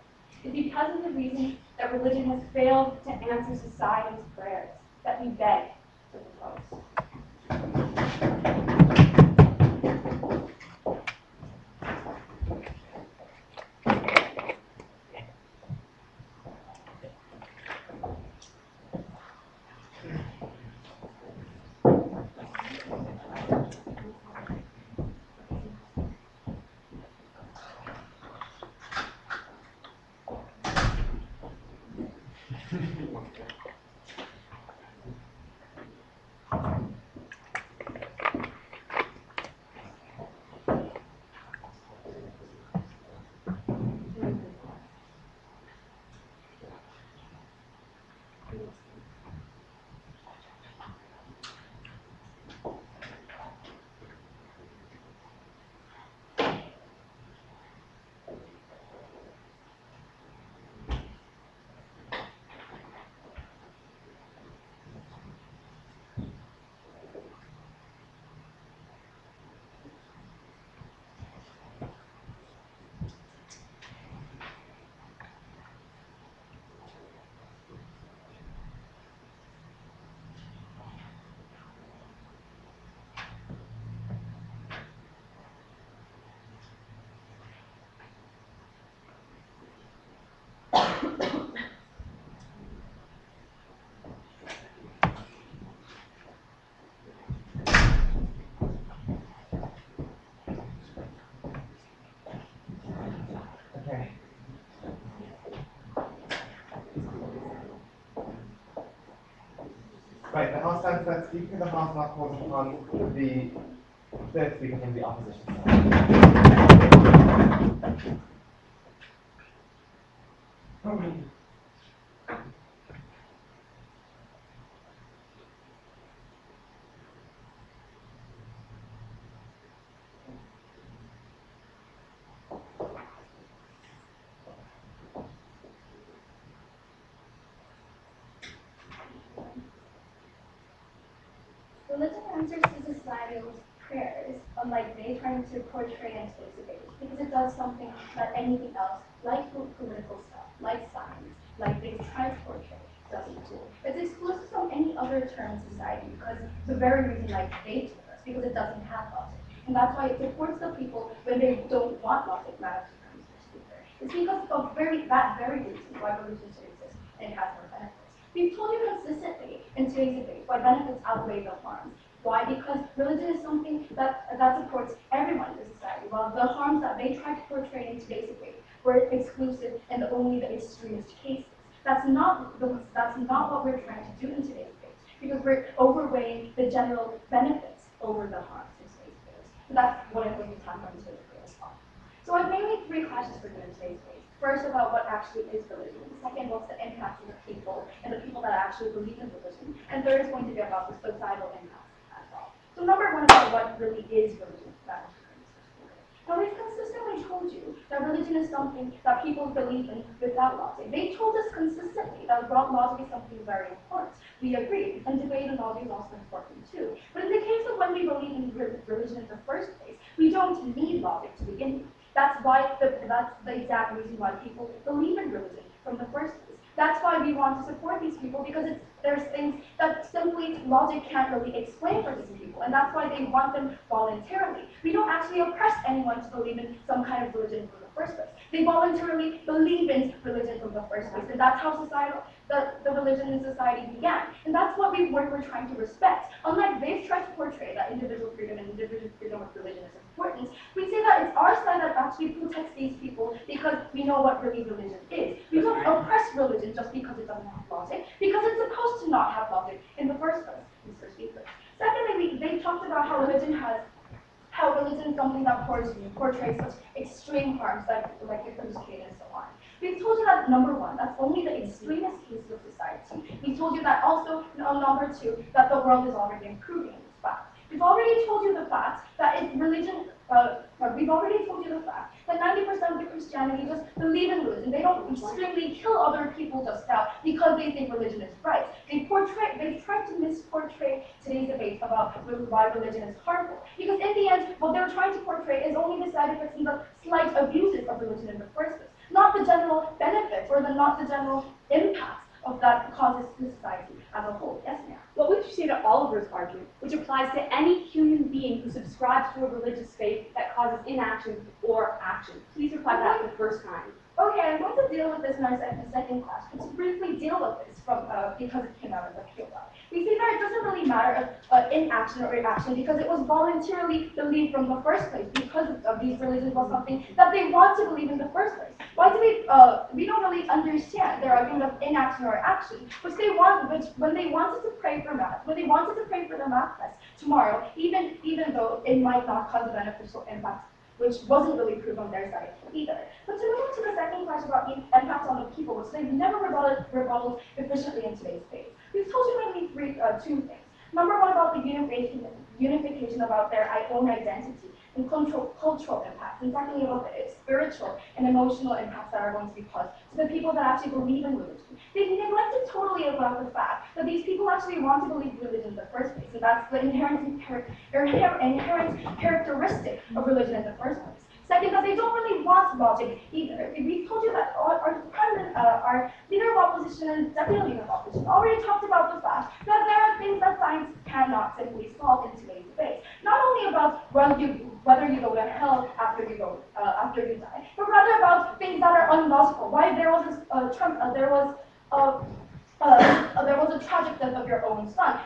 It's because of the reason that religion has failed to answer society's prayers that we beg to propose. Okay. Right, the House stands third speaker, the House now calls upon the third speaker from the opposition side. Religion answers to societal prayers, unlike they trying to portray and anticipate, because it does something that anything else, like political stuff, like science, like they try to portray, doesn't do. It's exclusive from any other term in society because the very reason like they told us, because it doesn't have logic. And that's why it supports the people when they don't want logic, Madam Supreme Speaker. It's because of that very reason why religion should exist and it has more benefits. We've told you consistently in today's debate why benefits outweigh the harms. Why? Because religion is something that supports everyone in society, while the harms that they try to portray in today's debate were exclusive and only the extremist cases. That's not what we're trying to do in today's debate, because we're overweighing the general benefits over the harms in today's debate. So that's what I'm going to talk about in today's debate as well. So I've mainly three classes for you in today's debate. First, about what actually is religion. Second, what's the impact on the people and the people that actually believe in religion. And third is going to be about the societal impact as well. So number one, about what really is religion. Now, we've consistently told you that religion is something that people believe in without logic. They told us consistently that logic is something very important. We agree, and debate and logic is also important too. But in the case of when we believe in religion in the first place, we don't need logic to begin with. That's the exact reason why people believe in religion from the first place. That's why we want to support these people, because there's things that simply logic can't really explain for these people, and that's why they want them voluntarily. We don't actually oppress anyone to believe in some kind of religion from the first place. They voluntarily believe in religion from the first place, and that's how the religion in society began. And that's what we're trying to respect. Unlike they've tried to portray that individual freedom and individual freedom of religion is important, we say that it's our side that actually protects these people because we know what really religion is. We don't oppress religion just because it doesn't have logic, because it's supposed to not have logic in the first place, Mr. Speaker. Secondly, they talked about how religion is something that portrays such extreme harms like the crucifixion and so on. We've told you that number one, that's only the extremist cases of society. We've told you that also, number two, that the world is already improving in this fact. We've already told you the fact that we've already told you the fact that 90% of the Christianity just believe in religion. They don't extremely kill other people just now because they think religion is right. They've tried to misportray today's debate about why religion is harmful. Because in the end, what they're trying to portray is only the side effects and the slight abuses of religion in the first place, not the general benefits or not the general impacts of that causes to society as a whole. Yes, ma'am. What would you say to Oliver's argument, which applies to any human being who subscribes to a religious faith that causes inaction or action? Please reply to that the first time. Okay, I'm going to deal with this in our second class, but to briefly deal with this because it came out of the KMLA. We see that it doesn't really matter if inaction or reaction because it was voluntarily believed from the first place because of these religions was something that they want to believe in the first place. Why do we don't really understand their argument of inaction or action, when they wanted to pray for math, when they wanted to pray for the math test tomorrow, even though it might not cause a beneficial impact, which wasn't really proved on their side either. But to move on to the second question about the impact on the people, which they've never rebutted efficiently in today's debate. We've told you mainly two things. Number one, about the unification about their own identity and cultural impacts, and secondly, about the spiritual and emotional impacts that are going to be caused to the people that actually believe in religion. They've neglected totally about the fact that these people actually want to believe religion in the first place, and that's the inherent characteristic of religion in the first place. Second, that they don't really want logic either. We've told you that our leader of opposition and deputy leader of opposition already talked about the fact that there are things that science cannot simply solve in today's debate. Not only about whether you go to hell after you die, but rather about things that are unlogical. Why there was a tragic death of your own son.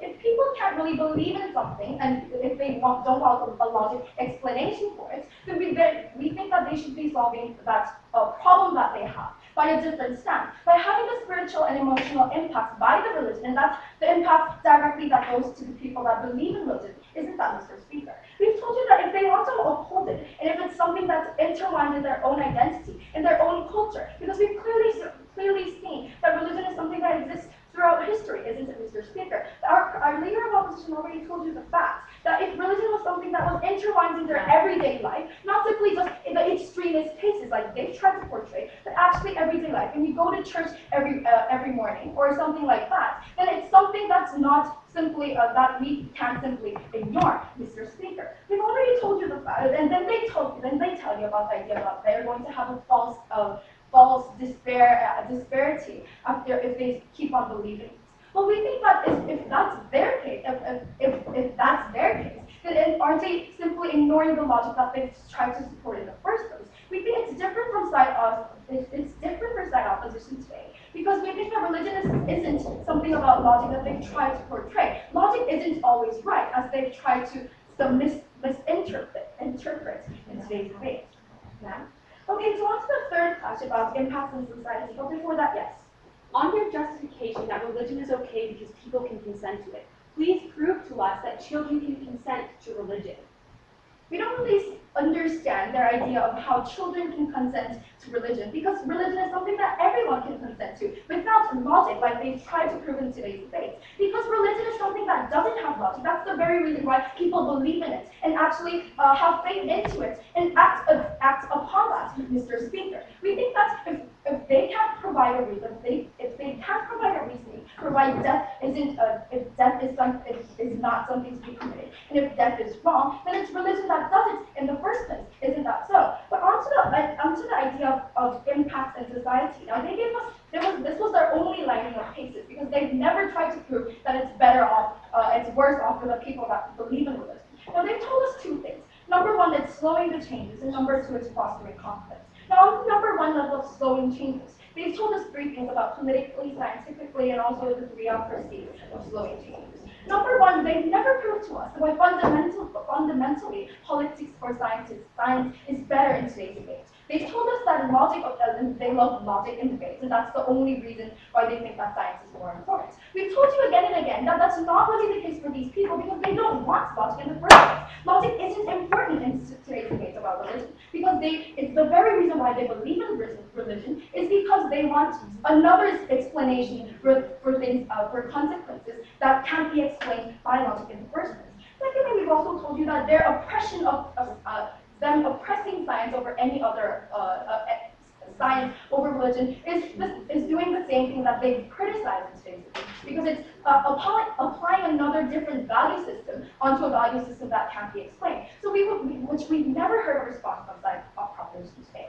If people can't really believe in something, and if they don't want a logic explanation for it, then we think that they should be solving that problem that they have by a different stance, by having the spiritual and emotional impacts by the religion, and that's the impact directly that goes to the people that believe in religion. Isn't that, Mr. Speaker? We've told you that if they want to uphold it, and if it's something that's intertwined in their own identity, in their own culture, because we've clearly seen that religion is something that exists throughout history, isn't it, Mr. Speaker? Our leader of opposition already told you the fact that if religion was something that was intertwined in their everyday life, not simply just in the extremist cases like they've tried to portray, but actually everyday life, when you go to church every morning or something like that, then it's something that's not simply that we can't simply ignore, Mr. Speaker. We've already told you the fact, and then they tell you about the idea that they're going to have a false disparity if they keep on believing it. Well, we think that if that's their case, if that's their case, then aren't they simply ignoring the logic that they've tried to support in the first place? We think it's different from it's different for side opposition today because we think that religion isn't something about logic that they've tried to portray. Logic isn't always right, as they've tried to misinterpret in today's debate. Yeah. Okay, so on to the third clash about impacts in society. But before that, yes. On your justification that religion is okay because people can consent to it, please prove to us that children can consent to religion. We don't really understand their idea of how children can consent to religion because religion is something that everyone can consent to without logic, like they've tried to prove in today's debate. Because religion is something that doesn't have logic. That's the very reason why people believe in it and actually have faith into it and act upon that, Mr. Speaker. We think that if they can't provide a reason, if they can't provide a reasoning for why death if death is not something to be permitted, and if death is wrong, then it's religion that does it in the first place. Isn't that so? But onto the idea of impacts in society. Now they gave us this was their only lining of cases because they've never tried to prove that it's better off, it's worse off for the people that believe in religion. Now they've told us two things. Number one, it's slowing the changes, and number two, it's fostering conflict. Now on the number one level of slowing changes, they've told us three things about politically, scientifically, and also the reuploaded of slowing changes. Number one, they've never proved to us why fundamentally politics or science is better in today's debate. They've told us that they love logic in debates, and that's the only reason why they think that science is more important. We've told you again and again that that's not really the case for these people because they don't want logic in the first place. Logic isn't important in today's debates about religion because it's the very reason why they believe in religion is because they want another explanation for things, for consequences that can't be explained by logic in the first place. Secondly, we've also told you that their oppression them oppressing science over any other science over religion is doing the same thing that they've criticized in today's debate because it's applying another different value system onto a value system that can't be explained. So which we've never heard a response from side proposition today.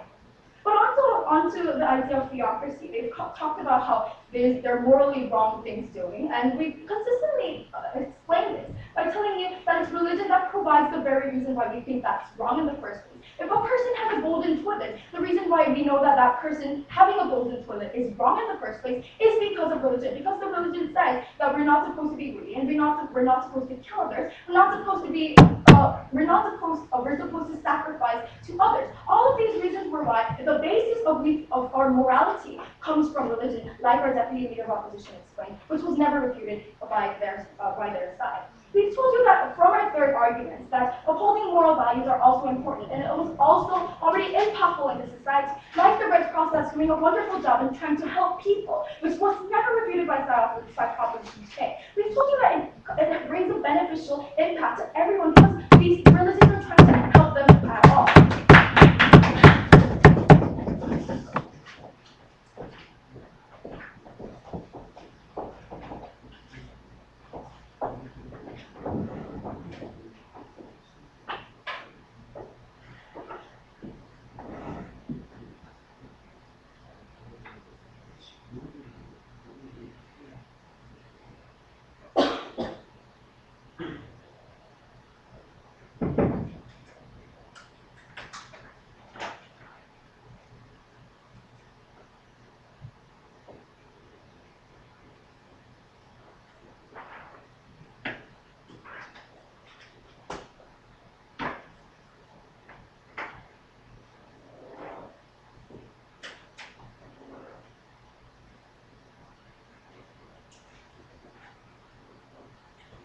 But onto the idea of theocracy. They've talked about how they're morally wrong things doing, and we've consistently explained this by telling you that it's religion that provides the very reason why we think that's wrong in the first place. If a person has a golden toilet, the reason why we know that person having a golden toilet is wrong in the first place is because of religion. Because the religion says that we're not supposed to be greedy, and we're not supposed to kill others. We're supposed to sacrifice to others. All of these reasons were why the basis of our morality comes from religion, like our deputy leader of opposition explained, which was never refuted by their side. We've told you that from our third argument that upholding moral values are also important, and it was also already impactful in the society. Like the Red Cross that's doing a wonderful job in trying to help people, which was never refuted by side opposition today. We've told you that it brings a beneficial impact to everyone because these religions are trying to help them at all.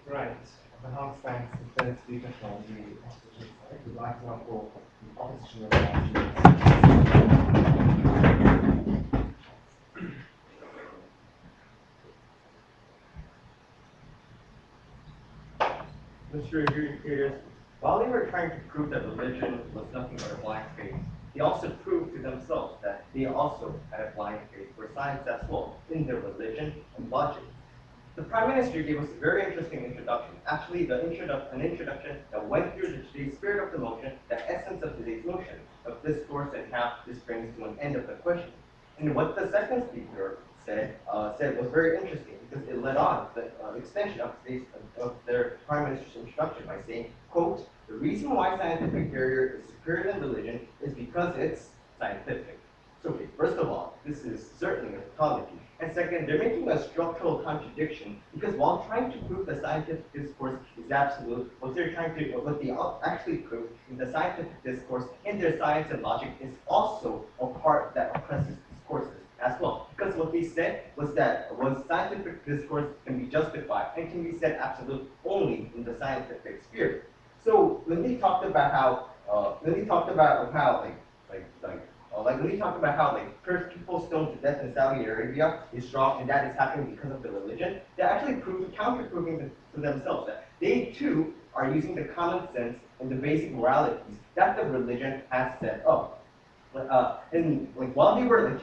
Right. On behalf of thanks to the third speaker from the opposition side, we'd like to uphold the opposition Mr. Adjudicators, while they were trying to prove that religion was nothing but a blind faith, they also proved to themselves that they also had a blind faith for science as well in their religion and logic. The Prime Minister gave us a very interesting introduction. Actually, an introduction that went through today's spirit of the motion, the essence of today's motion, of discourse and how this brings to an end of the question. And what the second speaker said was very interesting because it led on the extension of their prime minister's introduction by saying, quote, the reason why scientific barrier is superior than religion is because it's scientific. So, okay, first of all, this is certainly a tautology. And second, they're making a structural contradiction because while trying to prove the scientific discourse is absolute, what they actually prove in the scientific discourse in their science and logic is also a part that oppresses discourses as well. Because what they said was that scientific discourse can be justified and can be said absolute only in the scientific sphere. So when they talked about how when they talked about how when we talk about how people stoned to death in Saudi Arabia is wrong and that is happening because of the religion, they're actually counter-proving to themselves that they too are using the common sense and the basic moralities that the religion has set up. And while they were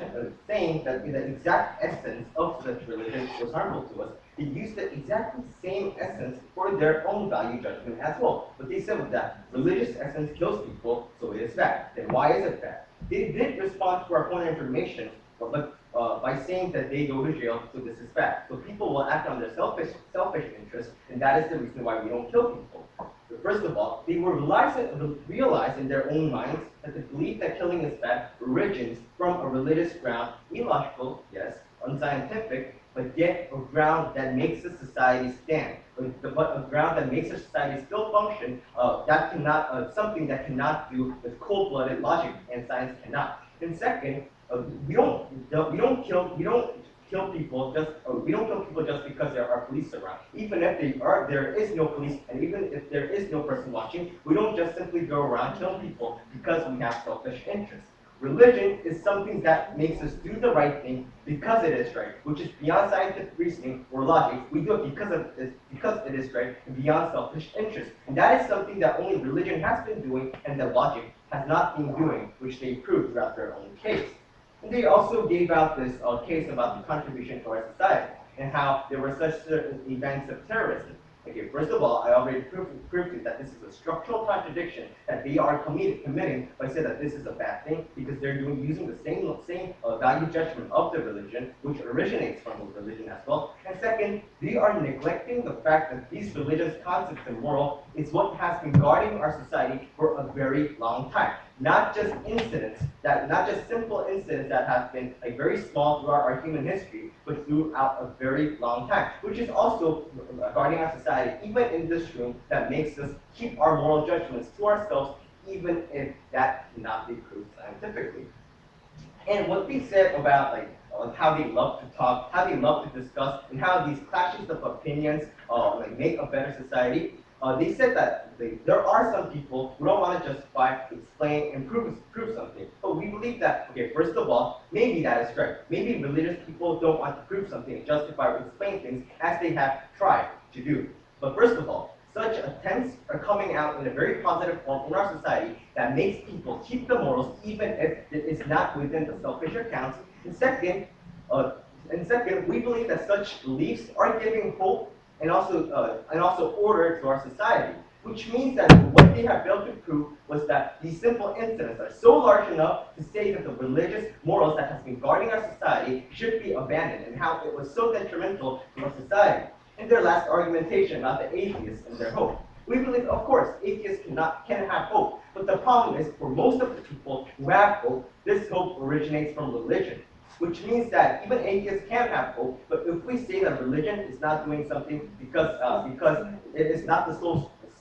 saying that the exact essence of such religion was harmful to us, they used the exactly same essence for their own value judgment as well. What they said was that religious essence kills people, so it is bad. Then why is it bad? They did respond to our point of information, but by saying that they go to jail, so this is bad. So people will act on their selfish interests, and that is the reason why we don't kill people. But first of all, they will realize in their own minds that the belief that killing is bad originates from a religious ground, illogical, yes, unscientific, but yet a ground that makes a society stand, but a ground that makes a society still function. That cannot something that cannot do with cold-blooded logic, and science cannot. And second, we don't kill people just because there are police around. Even if there is no police, and even if there is no person watching, we don't just simply go around killing people because we have selfish interests. Religion is something that makes us do the right thing because it is right, which is beyond scientific reasoning or logic. We do it because it is right and beyond selfish interest. And that is something that only religion has been doing and that logic has not been doing, which they proved throughout their own case. And they also gave out this case about the contribution to our society and how there were such certain events of terrorism. Okay, first of all, I already proved to you that this is a structural contradiction that they are committing by saying that this is a bad thing because they're using the same value judgment of the religion, which originates from the religion as well. And second, they are neglecting the fact that these religious concepts and moral is what has been guarding our society for a very long time. Not just simple incidents that have been very small throughout our human history, but throughout a very long time, which is also guarding our society, even in this room, that makes us keep our moral judgments to ourselves, even if that cannot be proved scientifically. And what they said about how they love to talk, how they love to discuss, and how these clashes of opinions make a better society. They said that there are some people who don't want to justify, explain, and prove something. But we believe that, okay, first of all, maybe that is right. Maybe religious people don't want to prove something, justify, or explain things as they have tried to do. But first of all, such attempts are coming out in a very positive form in our society that makes people keep the morals even if it is not within the selfish accounts. And second, we believe that such beliefs are giving hope and also order to our society, which means that what they have failed to prove was that these simple incidents are so large enough to say that the religious morals that has been guarding our society should be abandoned, and how it was so detrimental to our society. In their last argumentation about the atheists and their hope, we believe, of course, atheists can have hope, but the problem is for most of the people who have hope, this hope originates from religion. Which means that even atheists can have hope, but if we say that religion is not doing something because it is not the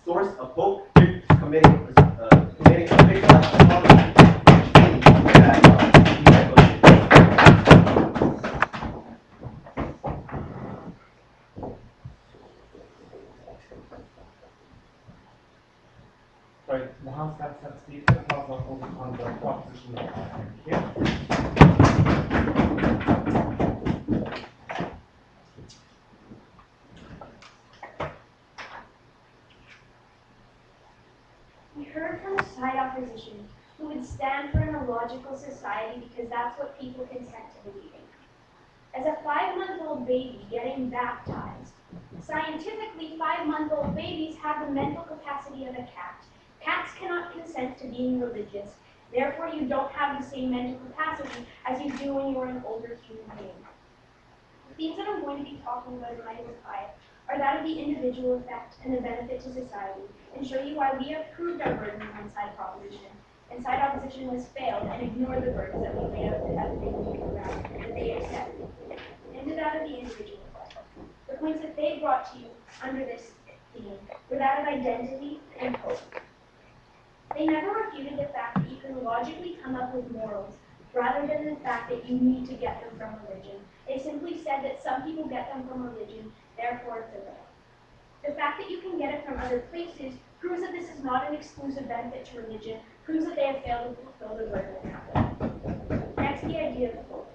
source of hope, you're committing a big blasphemy, which means Right, the House has Speaker, the House will hold on the proposition here. We heard from a side opposition who would stand for an illogical society because that's what people consent to believing. As a 5-month-old baby getting baptized, scientifically 5-month-old babies have the mental capacity of a cat. Cats cannot consent to being religious, therefore you don't have the same mental capacity as you do when you're an older human being. The themes that I'm going to be talking about in my reply are that of the individual effect and the benefit to society, and show you why we have proved our burdens on side proposition, and side opposition has failed and ignored the burdens that we laid out at the beginning of the round that they accepted, and to that of the individual effect. The points that they brought to you under this theme were that of identity and hope. They never refuted the fact that you can logically come up with morals rather than the fact that you need to get them from religion. They simply said that some people get them from religion, therefore it's okay. The fact that you can get it from other places proves that this is not an exclusive benefit to religion, proves that they have failed to fulfill the burden of habit. Next, the idea of hope.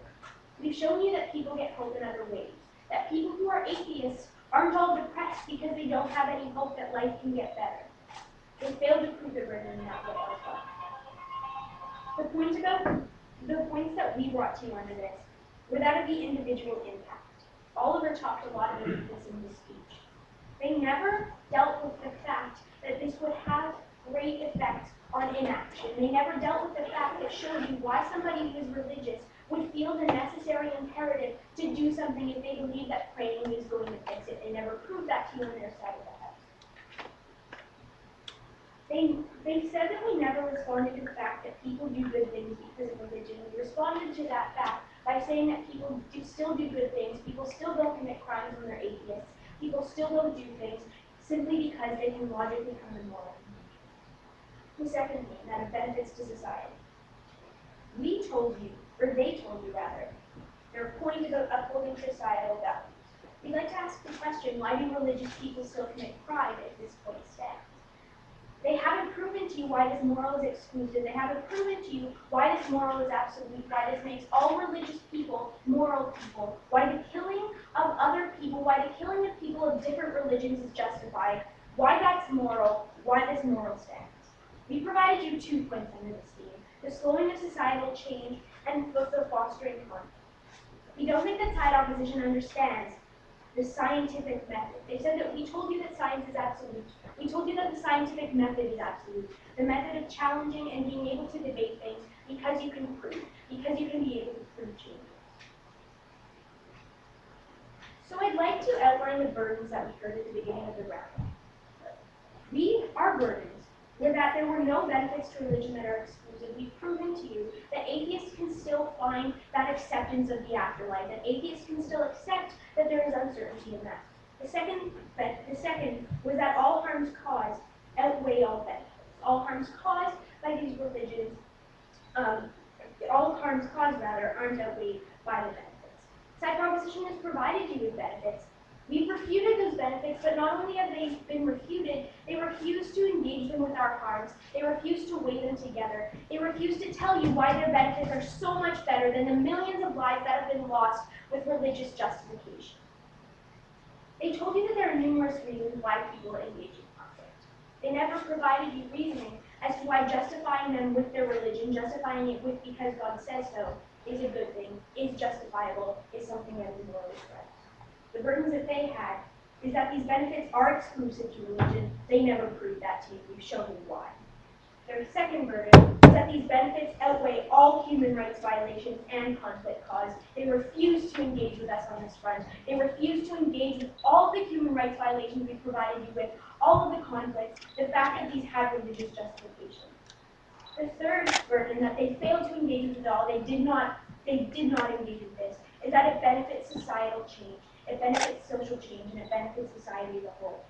We've shown you that people get hope in other ways, that people who are atheists aren't all depressed because they don't have any hope that life can get better. They failed to prove the burden in that way as well. The points that we brought to you under this were that of the individual impact. Oliver talked a lot about this in his speech. They never dealt with the fact that this would have great effects on inaction. They never dealt with the fact that showed you why somebody who is religious would feel the necessary imperative to do something if they believe that praying is going to fix it. They never proved that to you on their side of the house. They said that we never responded to the fact that people do good things because of religion. We responded to that fact by saying that people still do good things, people still don't commit crimes when they're atheists, people still don't do things simply because they can logically come to moral conclusions. The second thing, that of benefits to society. We told you, or they told you rather, their point about upholding societal values. We'd like to ask the question, why do religious people still commit crime if this point stands? They haven't proven to you why this moral is exclusive. They haven't proven to you why this moral is absolute, why this makes all religious people moral people, why the killing of other people, why the killing of people of different religions is justified, why that's moral, why this moral stands. We provided you 2 points under this theme, the slowing of societal change and the fostering conflict. We don't think that side opposition understands the scientific method. They said that we told you that science is absolute. We told you that the scientific method is absolute. The method of challenging and being able to debate things because you can prove, because you can be able to prove changes. So I'd like to outline the burdens that we heard at the beginning of the round. Our burdens were that there were no benefits to religion that are exclusive. We've proven to you that atheists can still find that acceptance of the afterlife, that atheists can still accept that there is uncertainty in that. The second was that all harms caused outweigh all benefits. All harms caused by these religions, all harms caused rather, aren't outweighed by the benefits. Side proposition has provided you with benefits. We've refuted those benefits, but not only have they been refuted, they refuse to engage them with our harms. They refuse to weigh them together. They refuse to tell you why their benefits are so much better than the millions of lives that have been lost with religious justification. They told you that there are numerous reasons why people engage in conflict. They never provided you reasoning as to why justifying them with their religion, justifying it with because God says so, is a good thing, is justifiable, is something that is morally correct. The burdens that they had is that these benefits are exclusive to religion. They never proved that to you. We've shown you why. Their second burden is that these benefits outweigh all human rights violations and conflict caused. They refuse to engage with us on this front. They refuse to engage with all of the human rights violations we provided you with, all of the conflicts, the fact that these had religious justification. The third burden that they failed to engage with at all, they did not engage with this, is that it benefits societal change. It benefits social change, and it benefits society as a whole.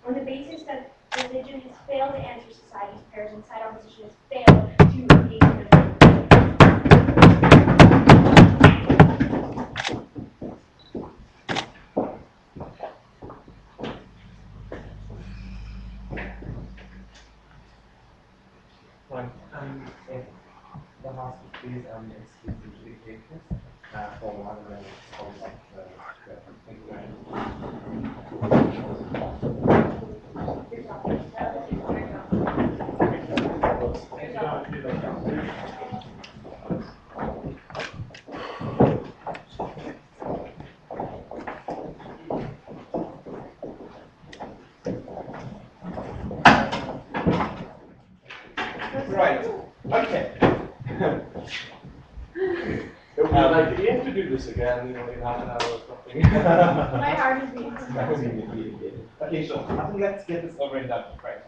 On the basis that religion has failed to answer society's prayers and side opposition has failed to engage in it. Right. If the House would please excuse the dictators for 1 minute hold up the thank you very Right. Okay. do this again, in half an hour or something. My heart is beating. That would be really good. Okay, sure. I think let's get this over and done with, right?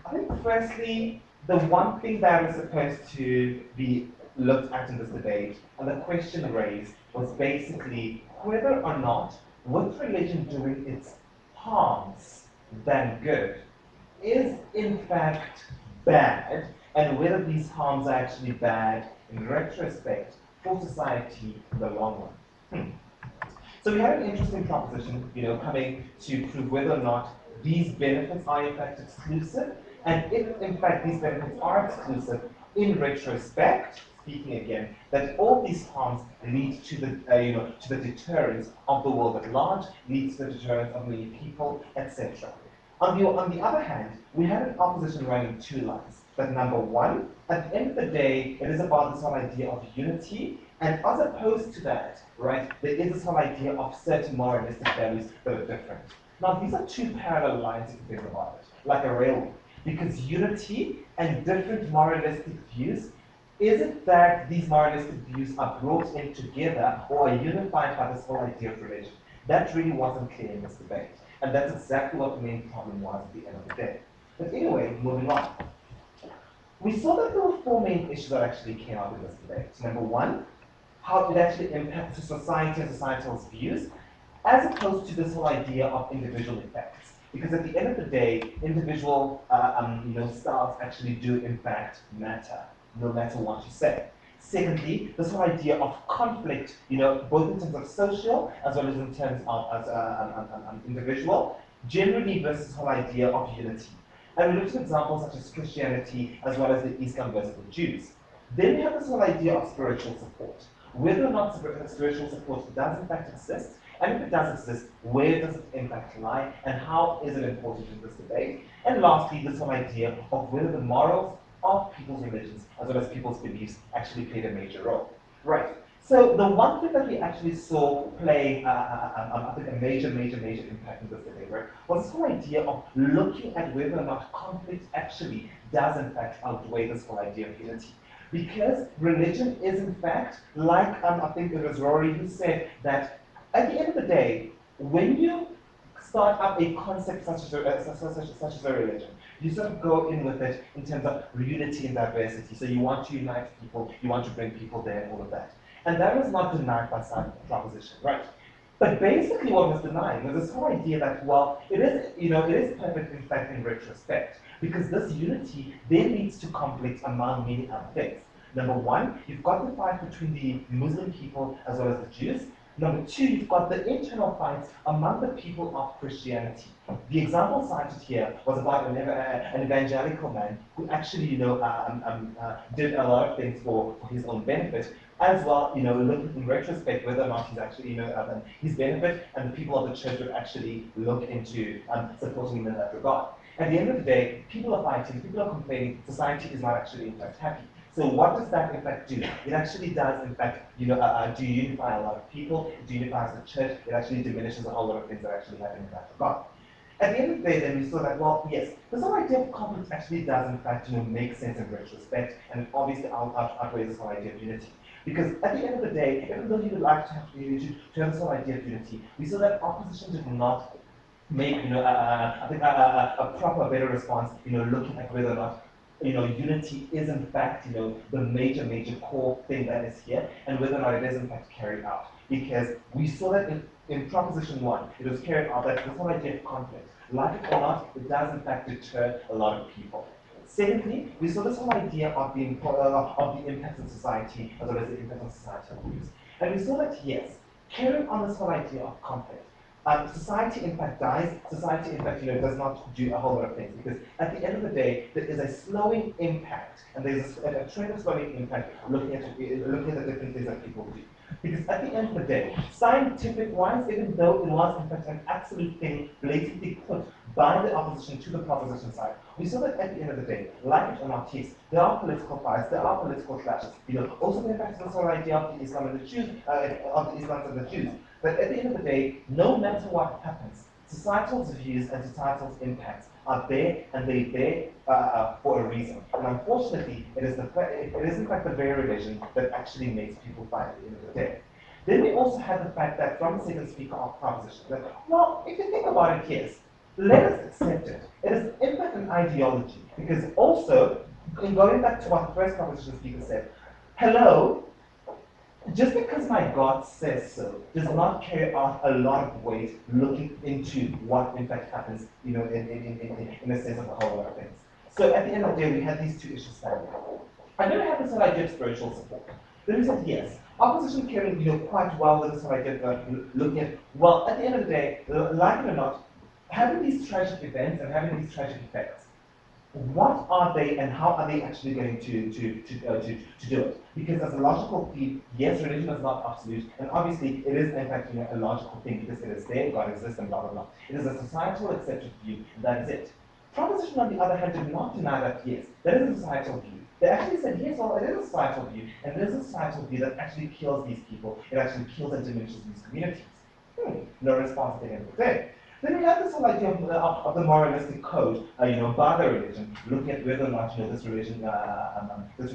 I think firstly, the one thing that is supposed to be looked at in this debate, and the question raised, was basically whether or not, with religion doing its harms than good, is in fact bad, and whether these harms are actually bad in retrospect for society in the long run. So we had an interesting proposition, coming to prove whether or not these benefits are in fact exclusive, and if in fact these benefits are exclusive, in retrospect, speaking again, that all these harms lead to the deterrence of the world at large, leads to the deterrence of many people, etc. On the other hand, we have an opposition running two lines. That number one, at the end of the day, it is about this whole idea of unity, and as opposed to that, right, there is this whole idea of certain moralistic values that are different. Now, these are two parallel lines if you think about it, like a railway, because unity and different moralistic views, is it that these moralistic views are brought in together or are unified by this whole idea of religion? That really wasn't clear in this debate. And that's exactly what the main problem was at the end of the day. But anyway, moving on. We saw that there were four main issues that actually came out in this debate. Number one, how it actually impacts society and societal's views, as opposed to this whole idea of individual effects. Because at the end of the day, individual styles actually do in fact matter, no matter what you say. Secondly, this whole idea of conflict, both in terms of social as well as in terms of individual, generally versus the whole idea of unity. And we looked at examples such as Christianity as well as the Islam versus the Jews. Then we have this whole idea of spiritual support. Whether or not spiritual support does in fact exist, and if it does exist, where does it in fact lie, and how is it important in this debate? And lastly, this whole idea of whether the morals of people's religions, as well as people's beliefs, actually played a major role. Right. So the one thing that we actually saw play, I think, a major impact in this debate, right, was this whole idea of looking at whether or not conflict actually does in fact outweigh this whole idea of unity. Because religion is in fact, like I think it was Rory who said that at the end of the day, when you start up a concept such as a religion, you sort of go in with it in terms of unity and diversity. So you want to unite people, you want to bring people there and all of that. And that was not denied by some proposition, right? But basically what was denied was this whole idea that, well, it is perfect in fact in retrospect, because this unity then leads to conflict among many other things. Number one, you've got the fight between the Muslim people as well as the Jews. Number two, you've got the internal fights among the people of Christianity. The example cited here was about an evangelical man who actually, did a lot of things for his own benefit, as well, looking in retrospect whether or not he's actually, his benefit and the people of the church would actually look into supporting him in that regard. At the end of the day, people are fighting, people are complaining, society is not actually in fact happy. So what does that in fact do? It actually does in fact, do unify a lot of people, it unifies the church, it actually diminishes a whole lot of things that actually happen in that regard. At the end of the day, then we saw that, well, yes, this whole idea of conflict actually does in fact, make sense in retrospect, and it obviously outweighs this whole idea of unity. Because at the end of the day, even though you would like to have unity, to have this whole idea of unity, we saw that opposition did not make, I think a proper, better response, looking at whether or not unity is in fact, the major core thing that is here, and whether or not it is in fact carried out. Because we saw that in proposition one, it was carried out that this whole idea of conflict, like it or not, it does in fact deter a lot of people. Secondly, we saw this whole idea of the impact on society, as well as the impact on societal views. And we saw that, yes, carrying on this whole idea of conflict, society in fact dies, society in fact does not do a whole lot of things, because at the end of the day, there is a slowing impact, and there's a trend of slowing impact looking at the different things that people do. Because at the end of the day, scientific-wise, even though it was in fact an absolute thing blatantly put by the opposition to the proposition side, we saw that at the end of the day, like it or not, yes, there are political fights, there are political clashes. Also the impact of this whole idea of the Islam and the Jews, of the Islams and the Jews. But at the end of the day, no matter what happens, societal's views and societal's impacts are there, and they're there for a reason. And unfortunately, it is in fact the very religion that actually makes people fight at the end of the day. Then we also had the fact that from the second speaker of proposition that, well, if you think about it, yes, let us accept it. It is impact and ideology, because also, in going back to what the first proposition speaker said, hello, just because my God says so does not carry out a lot of weight looking into what in fact happens, in the sense of a whole lot of things. So at the end of the day, we had these two issues standing. I never had this whole idea of spiritual support. Then we said, yes, opposition came quite well with this whole idea of looking at, well, at the end of the day, like it or not, having these tragic events and having these tragic effects, what are they and how are they actually going to do it? Because as a logical theme, yes, religion is not absolute, and obviously it is in fact a logical thing because it is there, God exists, and blah blah blah. It is a societal accepted view, and that is it. Proposition, on the other hand, did not deny that, yes, that is a societal view. They actually said, yes, well, it is a societal view, and it is a societal view that actually kills these people, it actually kills and diminishes these communities. No response at the end of the day. Then we have this whole idea of the moralistic code, by the religion, looking at whether or not this religion, this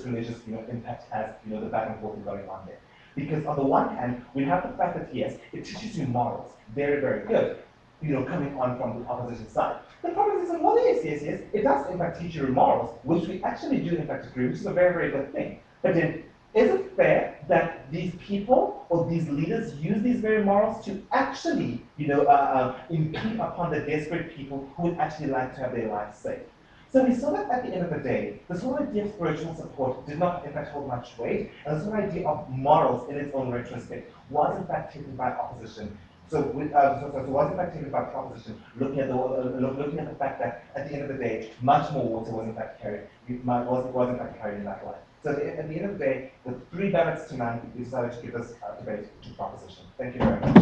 religious impact has the back and forth going on there. Because on the one hand, we have the fact that yes, it teaches you morals, very very good, coming on from the opposition side. The problem is, well, yes, it does in fact teach you morals, which we actually do in fact agree, which is a very very good thing. But then, is it fair that these people or these leaders use these very morals to actually, impede upon the desperate people who would actually like to have their lives saved? So we saw that at the end of the day, this whole idea of spiritual support did not in fact hold much weight, and this whole idea of morals in its own retrospect was in fact taken by opposition. So, was in fact taken by proposition, looking at the fact that at the end of the day, much more water was in fact carried, was in fact carried in that way. So at the end of the day, with 3 ballots to none, we decided to give this debate to proposition. Thank you very much.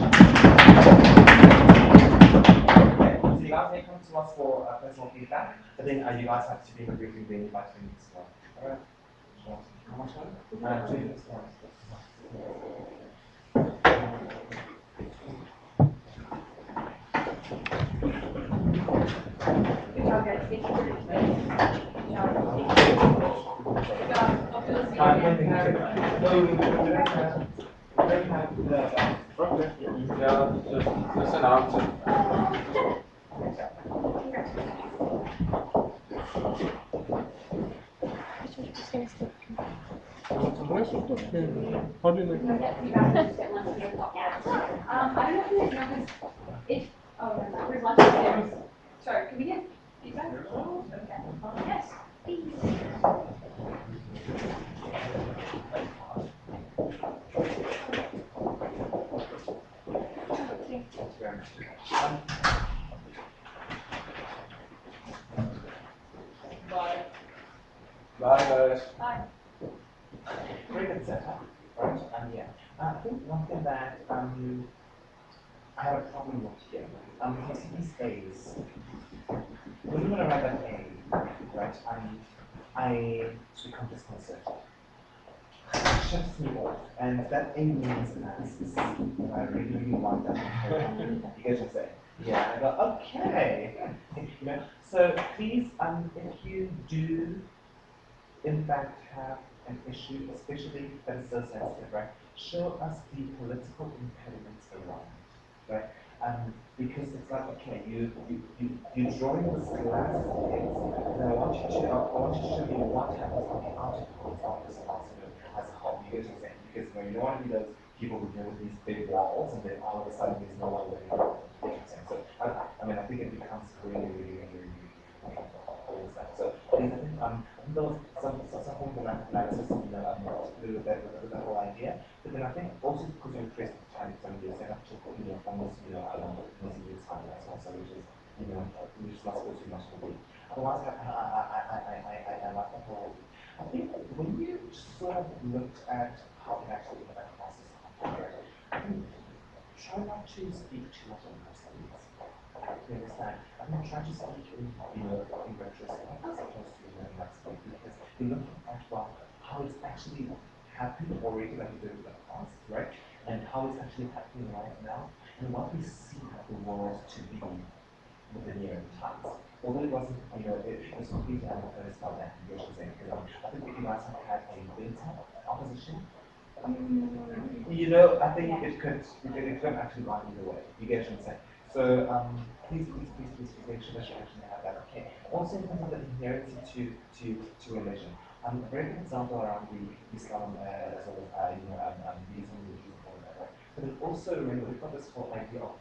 Okay, so you guys may come to us for personal feedback, but then you guys have to be in the briefing room by 2 minutes long. All right? How much time? 2 minutes long. Good job, guys. Thank you for your time. Good job. Hope you'll see you again. Just announce it. How do you We're gonna get feedback and just get lunch and then talk about it. I don't know if you guys know this. If there's lunch upstairs. Sorry, can we get feedback? Okay. Yes, please. Bye. Bye guys. Bye. Very good setup, right? Yeah. I think one thing that I have a problem with here, you see these A's. When you want to write that A, right, I become disconcerted. It shuts me off, and that A means analysis. And I really, really want that. You guys will say, yeah, I go, okay. So please, if you do in fact have an issue, especially that is so sensitive, right? Show us the political impediments around it, right? Because it's like, okay, you're drawing this glass case, and I want you to show me what happens on the outer parts of this glass as a whole. You get what I'm saying? Because you don't want to be those people who deal with these big walls, and then all of a sudden there's no one living around. You get what I'm saying? So I think it becomes really, really, really, really that. So I think there was some form of analysis to do with that whole idea. But then I think also because we pressed the time from the setup to almost this time as well, so which is which is not supposed to be much of a deal. Otherwise I like that whole idea. I think when you sort of looked at how it actually that process operates, I think try not to speak too much on customers. You understand? I'm not trying to speak in retrospect as opposed to in hindsight, because you're looking at how it's actually happened already, like you did in the past, right? And how it's actually happening right now, and what we see the world to be within the near times. Although it wasn't, it was completely unfocused by that, you know what I'm saying? Because I think if you guys have had a better opposition, You know, I think it could actually go either way. You get what I'm saying? So please make sure that you actually have that. Okay. Also in terms of the inherency to religion. A very good example around the Islam sort of Buddhism religion and all that, right? But then also remember we've got this whole idea of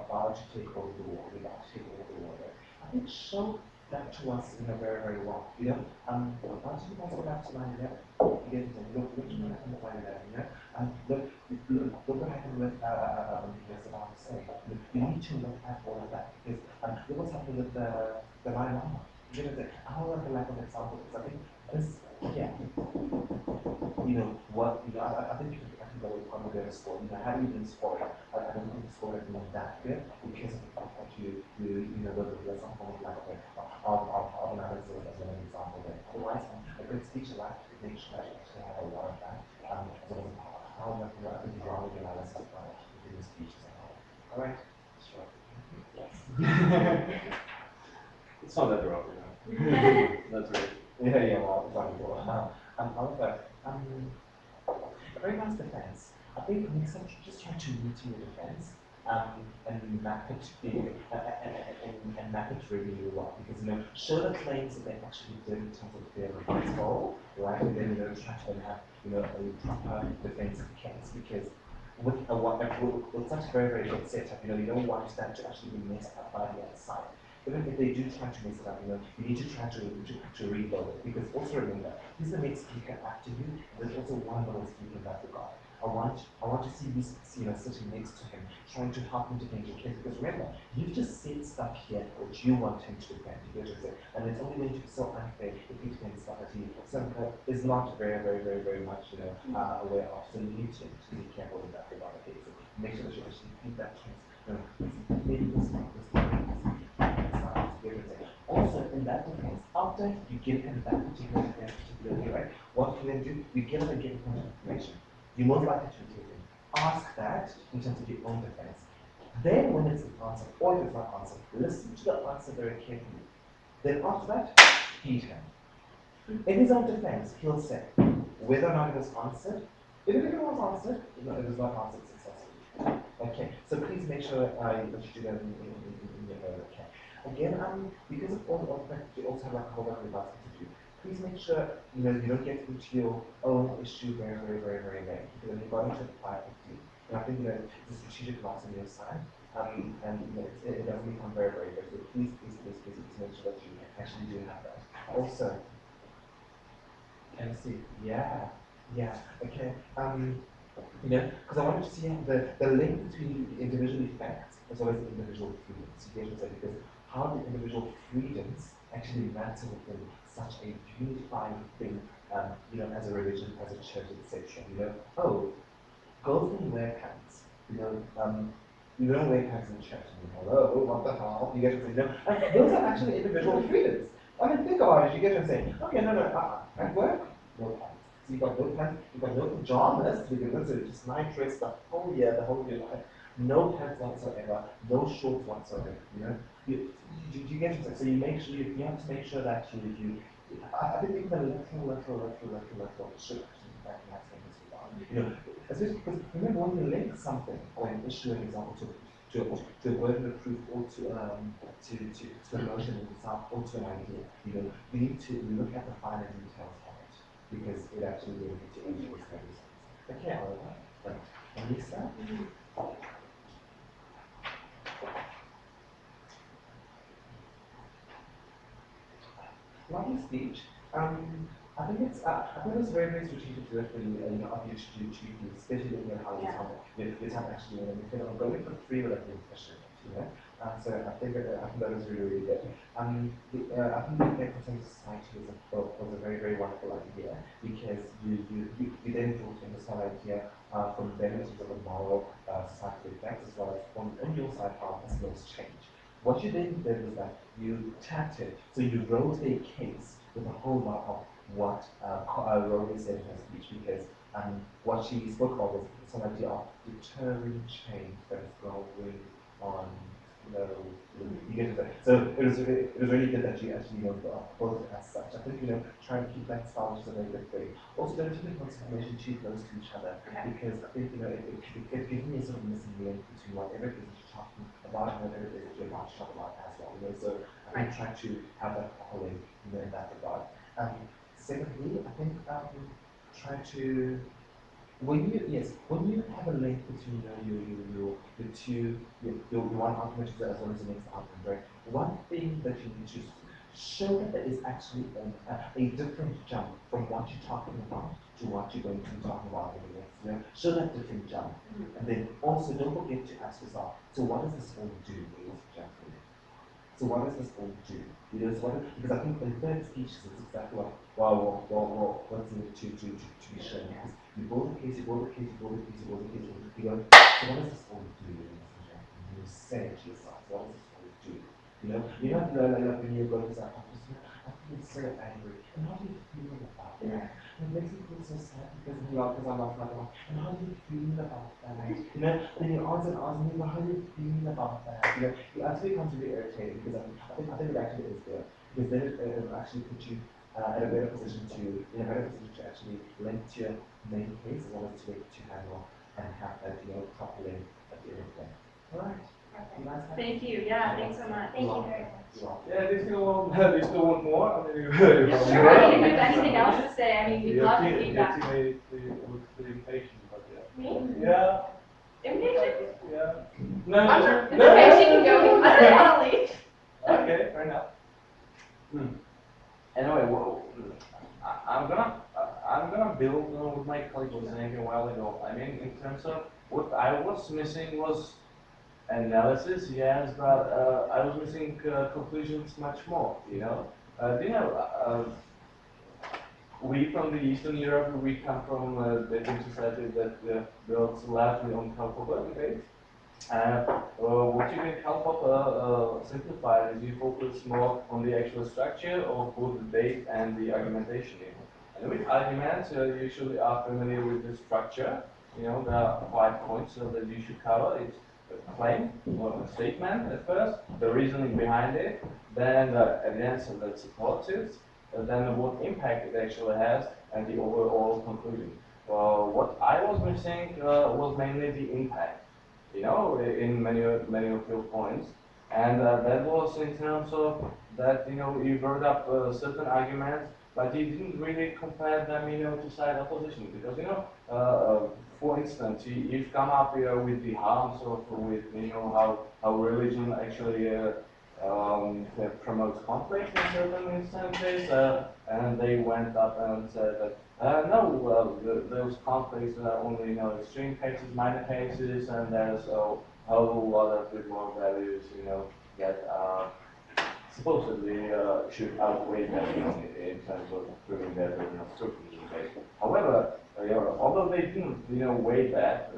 biology take over the world, the biology take over the world, right? I think show that to us, very, very well. Why don't you guys go back to 9/11? You get to look what happened with 9/11, look what happened with Saddam Hussein. You need to look at all of that because look what's happened with the Dalai Lama. You know, I don't like the lack of example because I think this, yeah, I think I think that would probably get a score. How do you even score it? I don't think the score is not that good because of the fact that there's some form of lack of analysis as an example there. Otherwise, a good speech like to make sure that you actually have a lot of that, as well as how much I think drawing analysis within the speech as a whole. All right. Sure. It's not that rough, That's right. Yeah, well, exactly. However, a very nice defense. I think makes sense just try to meet your defense and map it and map it really, really well because show the claims that they actually did in terms of their responsible, right? And then try to then have a proper defensive case because with such a very, very good setup, you don't want that to actually be messed up by the other side. Even if they do try to mess it up, you need to try to rebuild it. Because also remember, he's the next speaker after you, and there's also one little speaker in that regard. I want to see you sitting next to him, trying to help him defend your case. Because remember, you've just said stuff here which you want him to defend, you get what I'm saying? And it's only going to be so unfair if he defends stuff that he is not very, very, very, very much aware of. So you need to be careful with that regard. Okay, so make sure that you actually keep that case. Maybe this one, this one. Also, in that defense, after you give him that particular defense, right, what you then do, you give him a given point of information. You most likely to give him. Ask that in terms of your own defense. Then, when it's answered, or if it's not answered, listen to the answer very carefully. Then, after that, feed him. In his own defense, he'll say whether or not it was answered. If it was answered, it was not answered successfully. Okay, so please make sure that you do that in your own. Okay. Again, because of all the fact that you also have like a whole lot of debates to do, please make sure you don't get into your own issue very, very, very, very late. Because when you've got into the 550, and I think it's a strategic loss on your side, and it doesn't become very, very good. So please make sure that you actually do have that. Also, can you see? Yeah, okay. Because I wanted to see the link between the individual effects as well as the individual freedoms. You get what I'm saying? Because how the individual freedoms actually matter within such a unifying thing, as a religion, as a church, etc. Oh, girls don't wear pants. You don't wear pants in church. Hello, what the hell? You get what I'm saying? And those are actually individual freedoms. I mean, think about it. You get what I'm saying? Okay, no, at work, no pants. So you've got no pants, you've got no pajamas, because that's just night dress the whole year, the whole of your life. No pants whatsoever, no shorts whatsoever. You get what I'm saying? So you have to make sure that I think even a little should actually be recognized in this regard. Especially because remember when you link something or an issue, an example to a burden of proof or to a notion in itself or to an idea, you need to look at the finer details of it because it actually will lead to issues and everything. Okay, Oliver. Right. And Lisa? Lovely speech. I think it's very, very strategic to actually, of you to do two things, especially looking at how your time actually, I'm going for three with a efficient, so I think that was really, really good. I think the effect of society was a very, very wonderful idea because you then brought in this whole idea from them in terms of the moral societal effects as well as on your side how customers change. What you then did was that you tapped it, so you wrote a case with a whole lot of what Rory said in her speech, because what she spoke about was some idea of deterring change that is going on you get it. So it was really good that you actually both as such. I think try and keep that style which is a very good thing. Also, don't keep information too close to each other because I think it gives me a sort of missing link between whatever it is that you're talking about and whatever it is that you're about to talk about as well. So I think try to have that proper link in that regard. Secondly, I think try to when you have a link between your one argument as well as the next argument, right? One thing that you need to show that there is actually a different jump from what you're talking about to what you're going to be talking about in the next. Show that different jump, and then also don't forget to ask yourself, so what does this all do, ladies and gentlemen? So what does this all do? Because I think in third speech is exactly what's needed to be shown. Because you build a case, you build a case, you build a case, you build a case, you go, so what does this all do, ladies and gentlemen? You say it to yourself, what does this all do? You don't know like when you go to that office, I feel so angry. And how do you feel about that? And it makes me feel so sad because I'm not my mom. And how do you feel about that? Then you answer and ask me, well, how do you feel about that? It actually becomes really irritating because I think it actually is good. Because then it will actually put you in a better position to actually link to your main case as well as to handle and have that proper link at the end of the day. All right. Thank you. Yeah, thanks so much. Thank you very much. Yeah, they still want more. I mean, Yeah, sure. I mean, if there's anything else to say, I mean, we'd love the feedback. With the impatient, but yeah. Me? Yeah. Impatient? Yeah. No. I'm sure. It's okay, she can go. I don't want to leave. Okay, fair enough. Anyway, I'm gonna build on what my colleague was saying a while ago. I mean, in terms of what I was missing was analysis, yes, but I was missing conclusions much more. We from the Eastern Europe, we come from a dating society that builds largely on culpable debate. What you can help up simplify is you focus more on the actual structure of both the debate and the argumentation. And with arguments, you usually are familiar with the structure. There are 5 points that you should cover. It's a claim or a statement at first, the reasoning behind it, then the evidence that supports it, then what impact it actually has, and the overall conclusion. What I was missing was mainly the impact. In many of your points. And that was in terms of that, you brought up certain arguments, but you didn't really compare them, to side opposition. Because, for instance, you've come up with the harms of, with, how religion actually promotes conflict in certain instances, and they went up and said that no, those conflicts are only extreme cases, minor cases, and there's a whole lot of good moral values that supposedly should outweigh them in terms of proving that truth in the case. However, although they didn't weigh that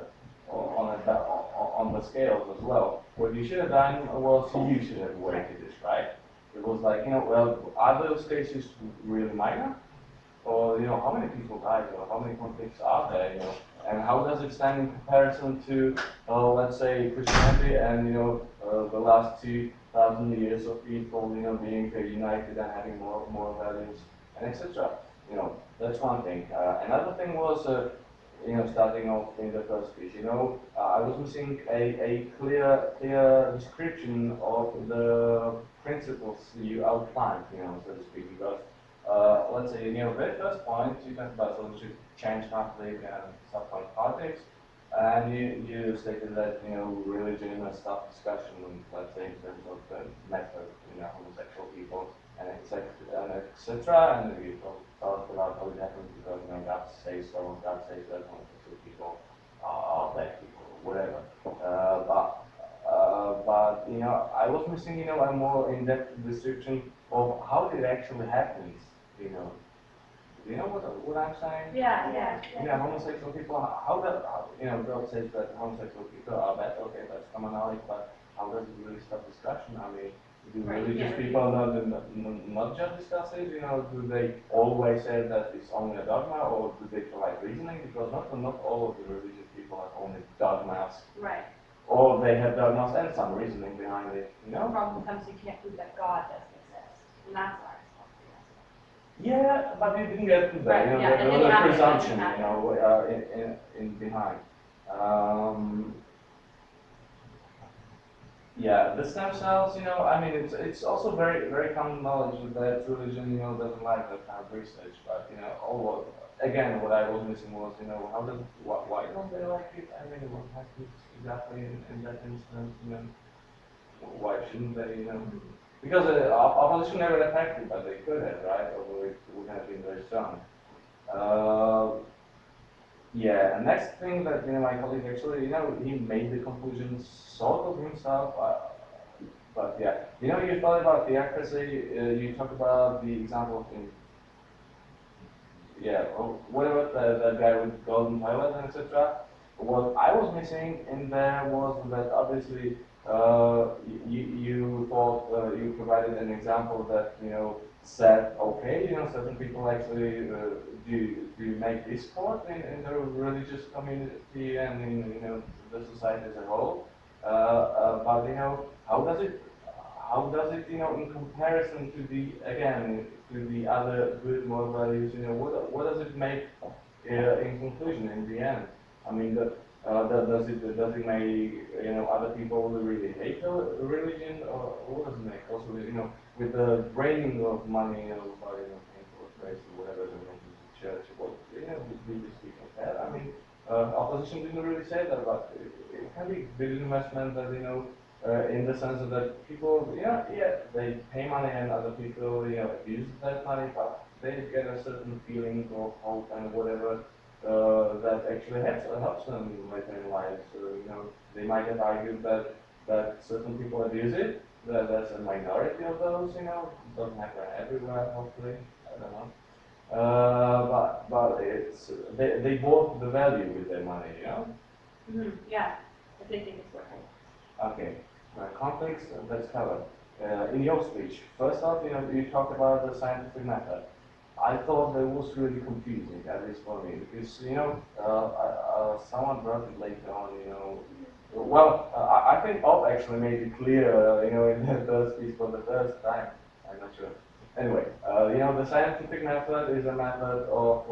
on the scales as well, what you should have done was you should have weighted this, right? It was like, well, are those cases really minor? Or, how many people died, or how many conflicts are there, and how does it stand in comparison to, let's say, Christianity and, the last 2,000 years of people, being united and having more values, and etc. That's one thing. Another thing was, starting off in the first speech, I was missing a clear description of the principles you outlined, so to speak, because let's say, very first point, you talked about solution change conflict and subpoint politics, and you stated that, religion is tough discussion, let's say, in terms of the method, homosexual people, and etc. And you talked about how it happens because, God says so, God says that homosexual people are bad people, whatever. But I was missing, a more in-depth description of how it actually happens. You know what I'm saying? Yeah. Homosexual people, God says that homosexual people are bad, okay, that's common knowledge, but how does it really stop discussion? I mean, do religious people not just discuss it? Do they always say that it's only a dogma, or do they provide reasoning? Because not all of the religious people have only dogmas. Right. or they have done not and some reasoning behind it, you The know? problem becomes you can't prove that God doesn't exist, and that's our responsibility. Yeah, but you didn't get to that, Right, you know, yeah, there and was then a you have to- presumption, you have you know, in behind. Yeah, the stem cells, you know, I mean, it's also very common knowledge that religion, you know, doesn't like that kind of research. But you know, again, what I was missing was, you know, why don't they like it? I mean, what happens exactly in that instance? You know, why shouldn't they? You know, because opposition never attacked it, but they could have, right? Although it would have been very strong. Yeah, and next thing that you know, my colleague actually, you know, he made the conclusion sort of himself. But yeah, you know, you thought about the accuracy. You talk about the example in yeah, what about the guy with golden toilet and etc. What I was missing in there was that obviously you thought you provided an example that you know said okay, you know, certain people actually do make discord in the religious community and in you know the society as a whole. But you know, how does it, you know, in comparison to the, again, to the other good moral values, you know, what does it make in conclusion, in the end? I mean, does it make, you know, other people really hate the religion, or what does it make? Also, you know, with the draining of money, you know, by, you know, paying for a place or whatever, they make in the church, what, you know, do you speak of that? I mean, opposition didn't really say that, but it can be big investment that, you know, in the sense that people, they pay money and other people, you know, abuse that money, but they get a certain feeling of hope and whatever that actually helps them later in life. So, you know, they might have argued that certain people abuse it, that there's a minority of those, you know, doesn't happen everywhere, hopefully, I don't know. But they bought the value with their money, you know? Yeah, if they think it's worth it. Okay, conflicts, that's covered. In your speech, first off, you know, you talked about the scientific method. I thought that was really confusing, at least for me, because, you know, someone brought it later on, you know. Well, I think Bob actually made it clear, you know, in the first speech for the first time. I'm not sure. Anyway, you know, the scientific method is a method of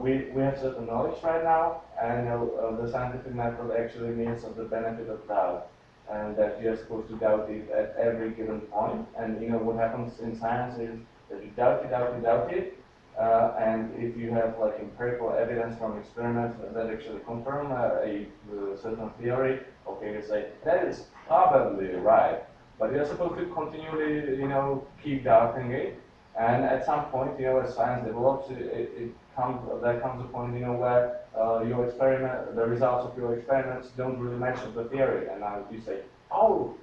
we have certain knowledge right now, and you know, the scientific method actually means of the benefit of doubt, and that you're supposed to doubt it at every given point. And you know what happens in science is that you doubt it, and if you have like empirical evidence from experiments that actually confirm a certain theory, okay, you say that is probably right, but you're supposed to continually, you know, keep doubting it. And at some point, you know, as science develops, there comes a point, you know, where your experiment, the results of your experiments don't really match the theory, and now you say, oh,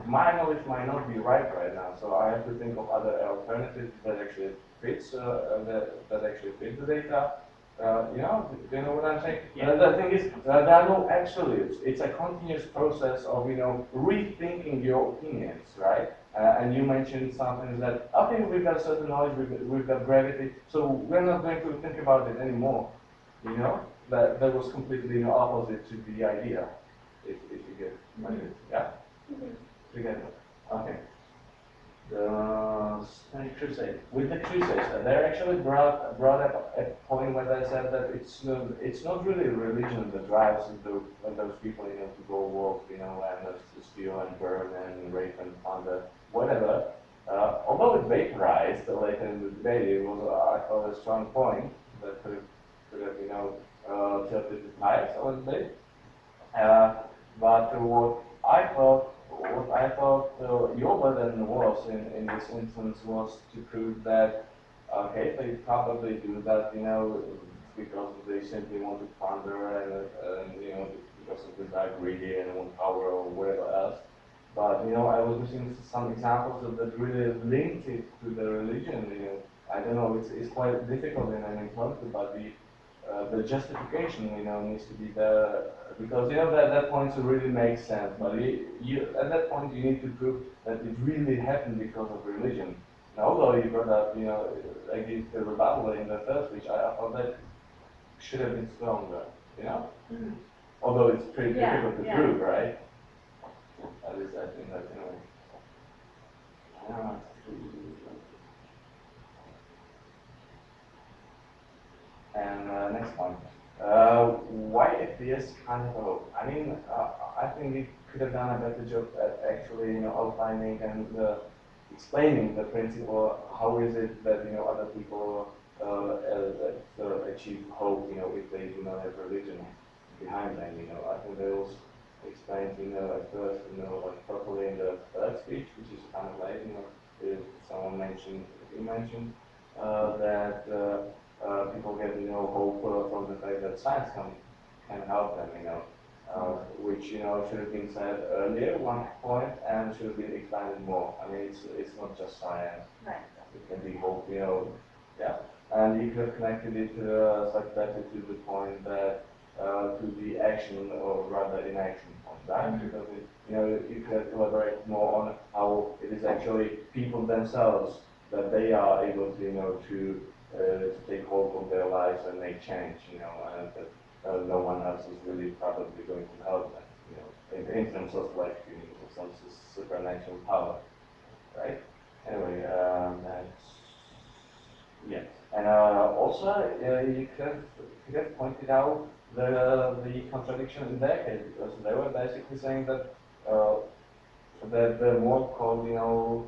my knowledge might not be right now, so I have to think of other alternatives that actually fits that actually fit the data. You know, do you know what I'm saying? Yeah. The thing is, there are no absolutes. It's a continuous process of, you know, rethinking your opinions, right? And you mentioned something that, okay, we've got certain knowledge, we've got gravity, so we're not going to think about it anymore. You know, that was completely, you know, opposite to the idea, if you get my drift. Yeah? Together. Okay. The Spanish Crusade. With the Crusades, they actually brought up a point where they said that it's not really religion that drives those people, you know, to go walk, you know, and to steal and burn and rape and plunder, whatever. Although it vaporized later in the debate, it was, I thought, a strong point that could have, you know, tilted the tides a little bit. But what I thought your burden was in this instance was to prove that, okay, they probably do that, you know, because they simply want to plunder and you know, because of the are greedy and want power or whatever else. But, you know, I was missing some examples that really linked it to the religion, you know. I don't know, it's quite difficult in an encounter, but the justification, you know, needs to be there because you know that point really makes sense. But at that point you need to prove that it really happened because of religion. Now, although you brought up, you know, like the rebuttal in the first, which I thought that should have been stronger, you know. although it's pretty Yeah, difficult to yeah. prove, right? At least I think that, And next one. Why EDS kind of hope? I mean, I think it could have done a better job at actually, outlining and explaining the principle. How is it that other people achieve hope? If they do not have religion behind them. I think they was explained, at first, like properly in the third speech, which is kind of late. If someone mentioned, you mentioned that. People get hope from the fact that science can help them, which should have been said earlier, one point, and should have been expanded more. I mean, it's not just science. Right. It can be hope, yeah. And you could have connected it slightly better to the point that to the action or rather inaction point, right? Because you could elaborate more on how it is actually people themselves that they are able to take hold of their lives and make change, and that no one else is really probably going to help them, in terms of like some supernatural power, right? Anyway, that's yeah, and also you could have pointed out the contradiction in their case because they were basically saying that that the more called,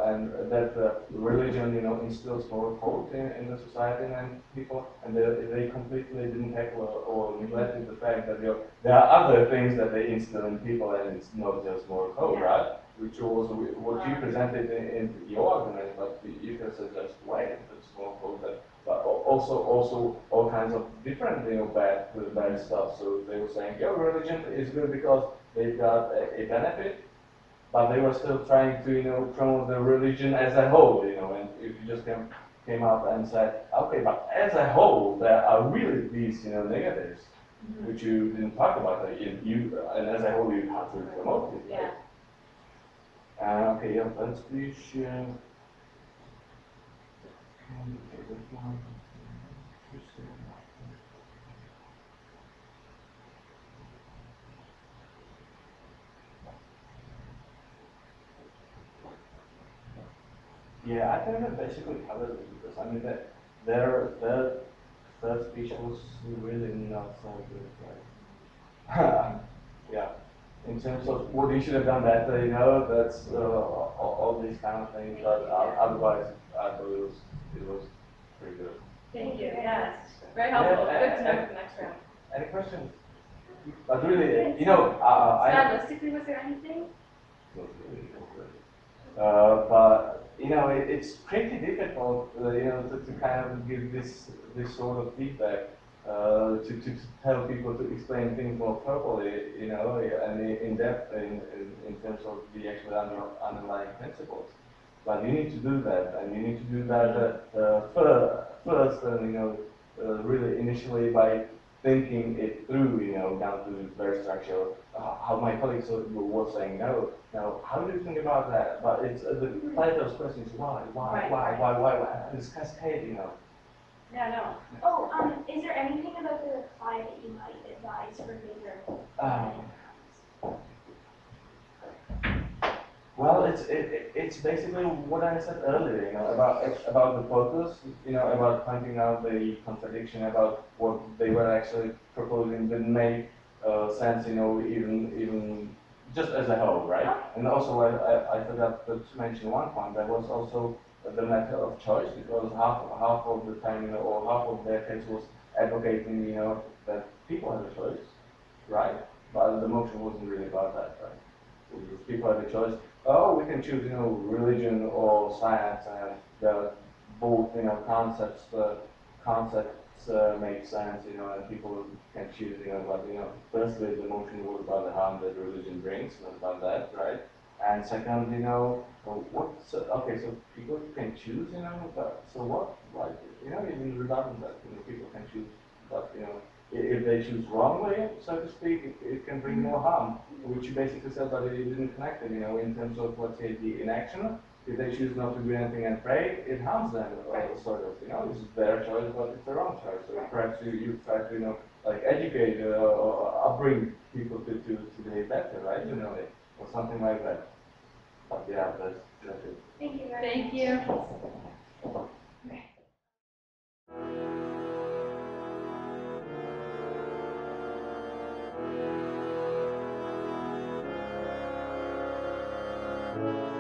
and that religion, instills more hope in the society and people, and they completely didn't tackle or neglected the fact that there are other things that they instill in people, and it's not just more hope, right? Which was what you presented in your argument, but you can suggest wait, it's more hope, but also all kinds of different, bad stuff. So they were saying, religion is good because they've got a benefit. But they were still trying to, promote the religion as a whole, and if you just came out and said, okay, but as a whole, there are really these, negatives, which you didn't talk about, and as a whole, you have to promote it, right? Yeah. Okay, yeah, that's the issue. Yeah, I think that basically covers it because I mean that their third speech was really not so good, right? Yeah, in terms of what you should have done better, that's all these kind of things. But otherwise, I thought it was pretty good. Thank you. Yes. Very helpful. Good to know for the next round. Any questions? But really, Stylistically, was there anything? But it's pretty difficult, to kind of give this sort of feedback, to tell people to explain things more properly, and in depth in terms of the actual underlying principles. But you need to do that, and you need to do that first, and really initially by thinking it through, down to the very structure. How my colleagues were saying, no, how do you think about that? But it's the title of question is why, this cascade, Yeah, no. Oh, is there anything about the reply that you might advise for later? Well, it's basically what I said earlier, about the focus, about pointing out the contradiction, about what they were actually proposing didn't make sense, even just as a whole, right? And also, I forgot to mention one point. There was also the matter of choice, because half of the time, or half of their case was advocating, that people have a choice, right? But the motion wasn't really about that, right? People have a choice. Oh, we can choose, religion or science, and both, concepts make sense, and people can choose, but, firstly, the motion was about the harm that religion brings, not about that, right? And second, okay, so people can choose, but so what? Like, even regarding that, people can choose, but, if they choose wrongly, so to speak, it can bring more harm, which you basically said, but it didn't connect it, in terms of, let's say, the inaction. If they choose not to do anything and pray, it harms them, sort of, it's their choice, but it's the wrong choice. So perhaps you try to, like educate or upbring people to behave better, right? You know, or something like that. But yeah, that's it. Thank you very much. Thank you. Okay.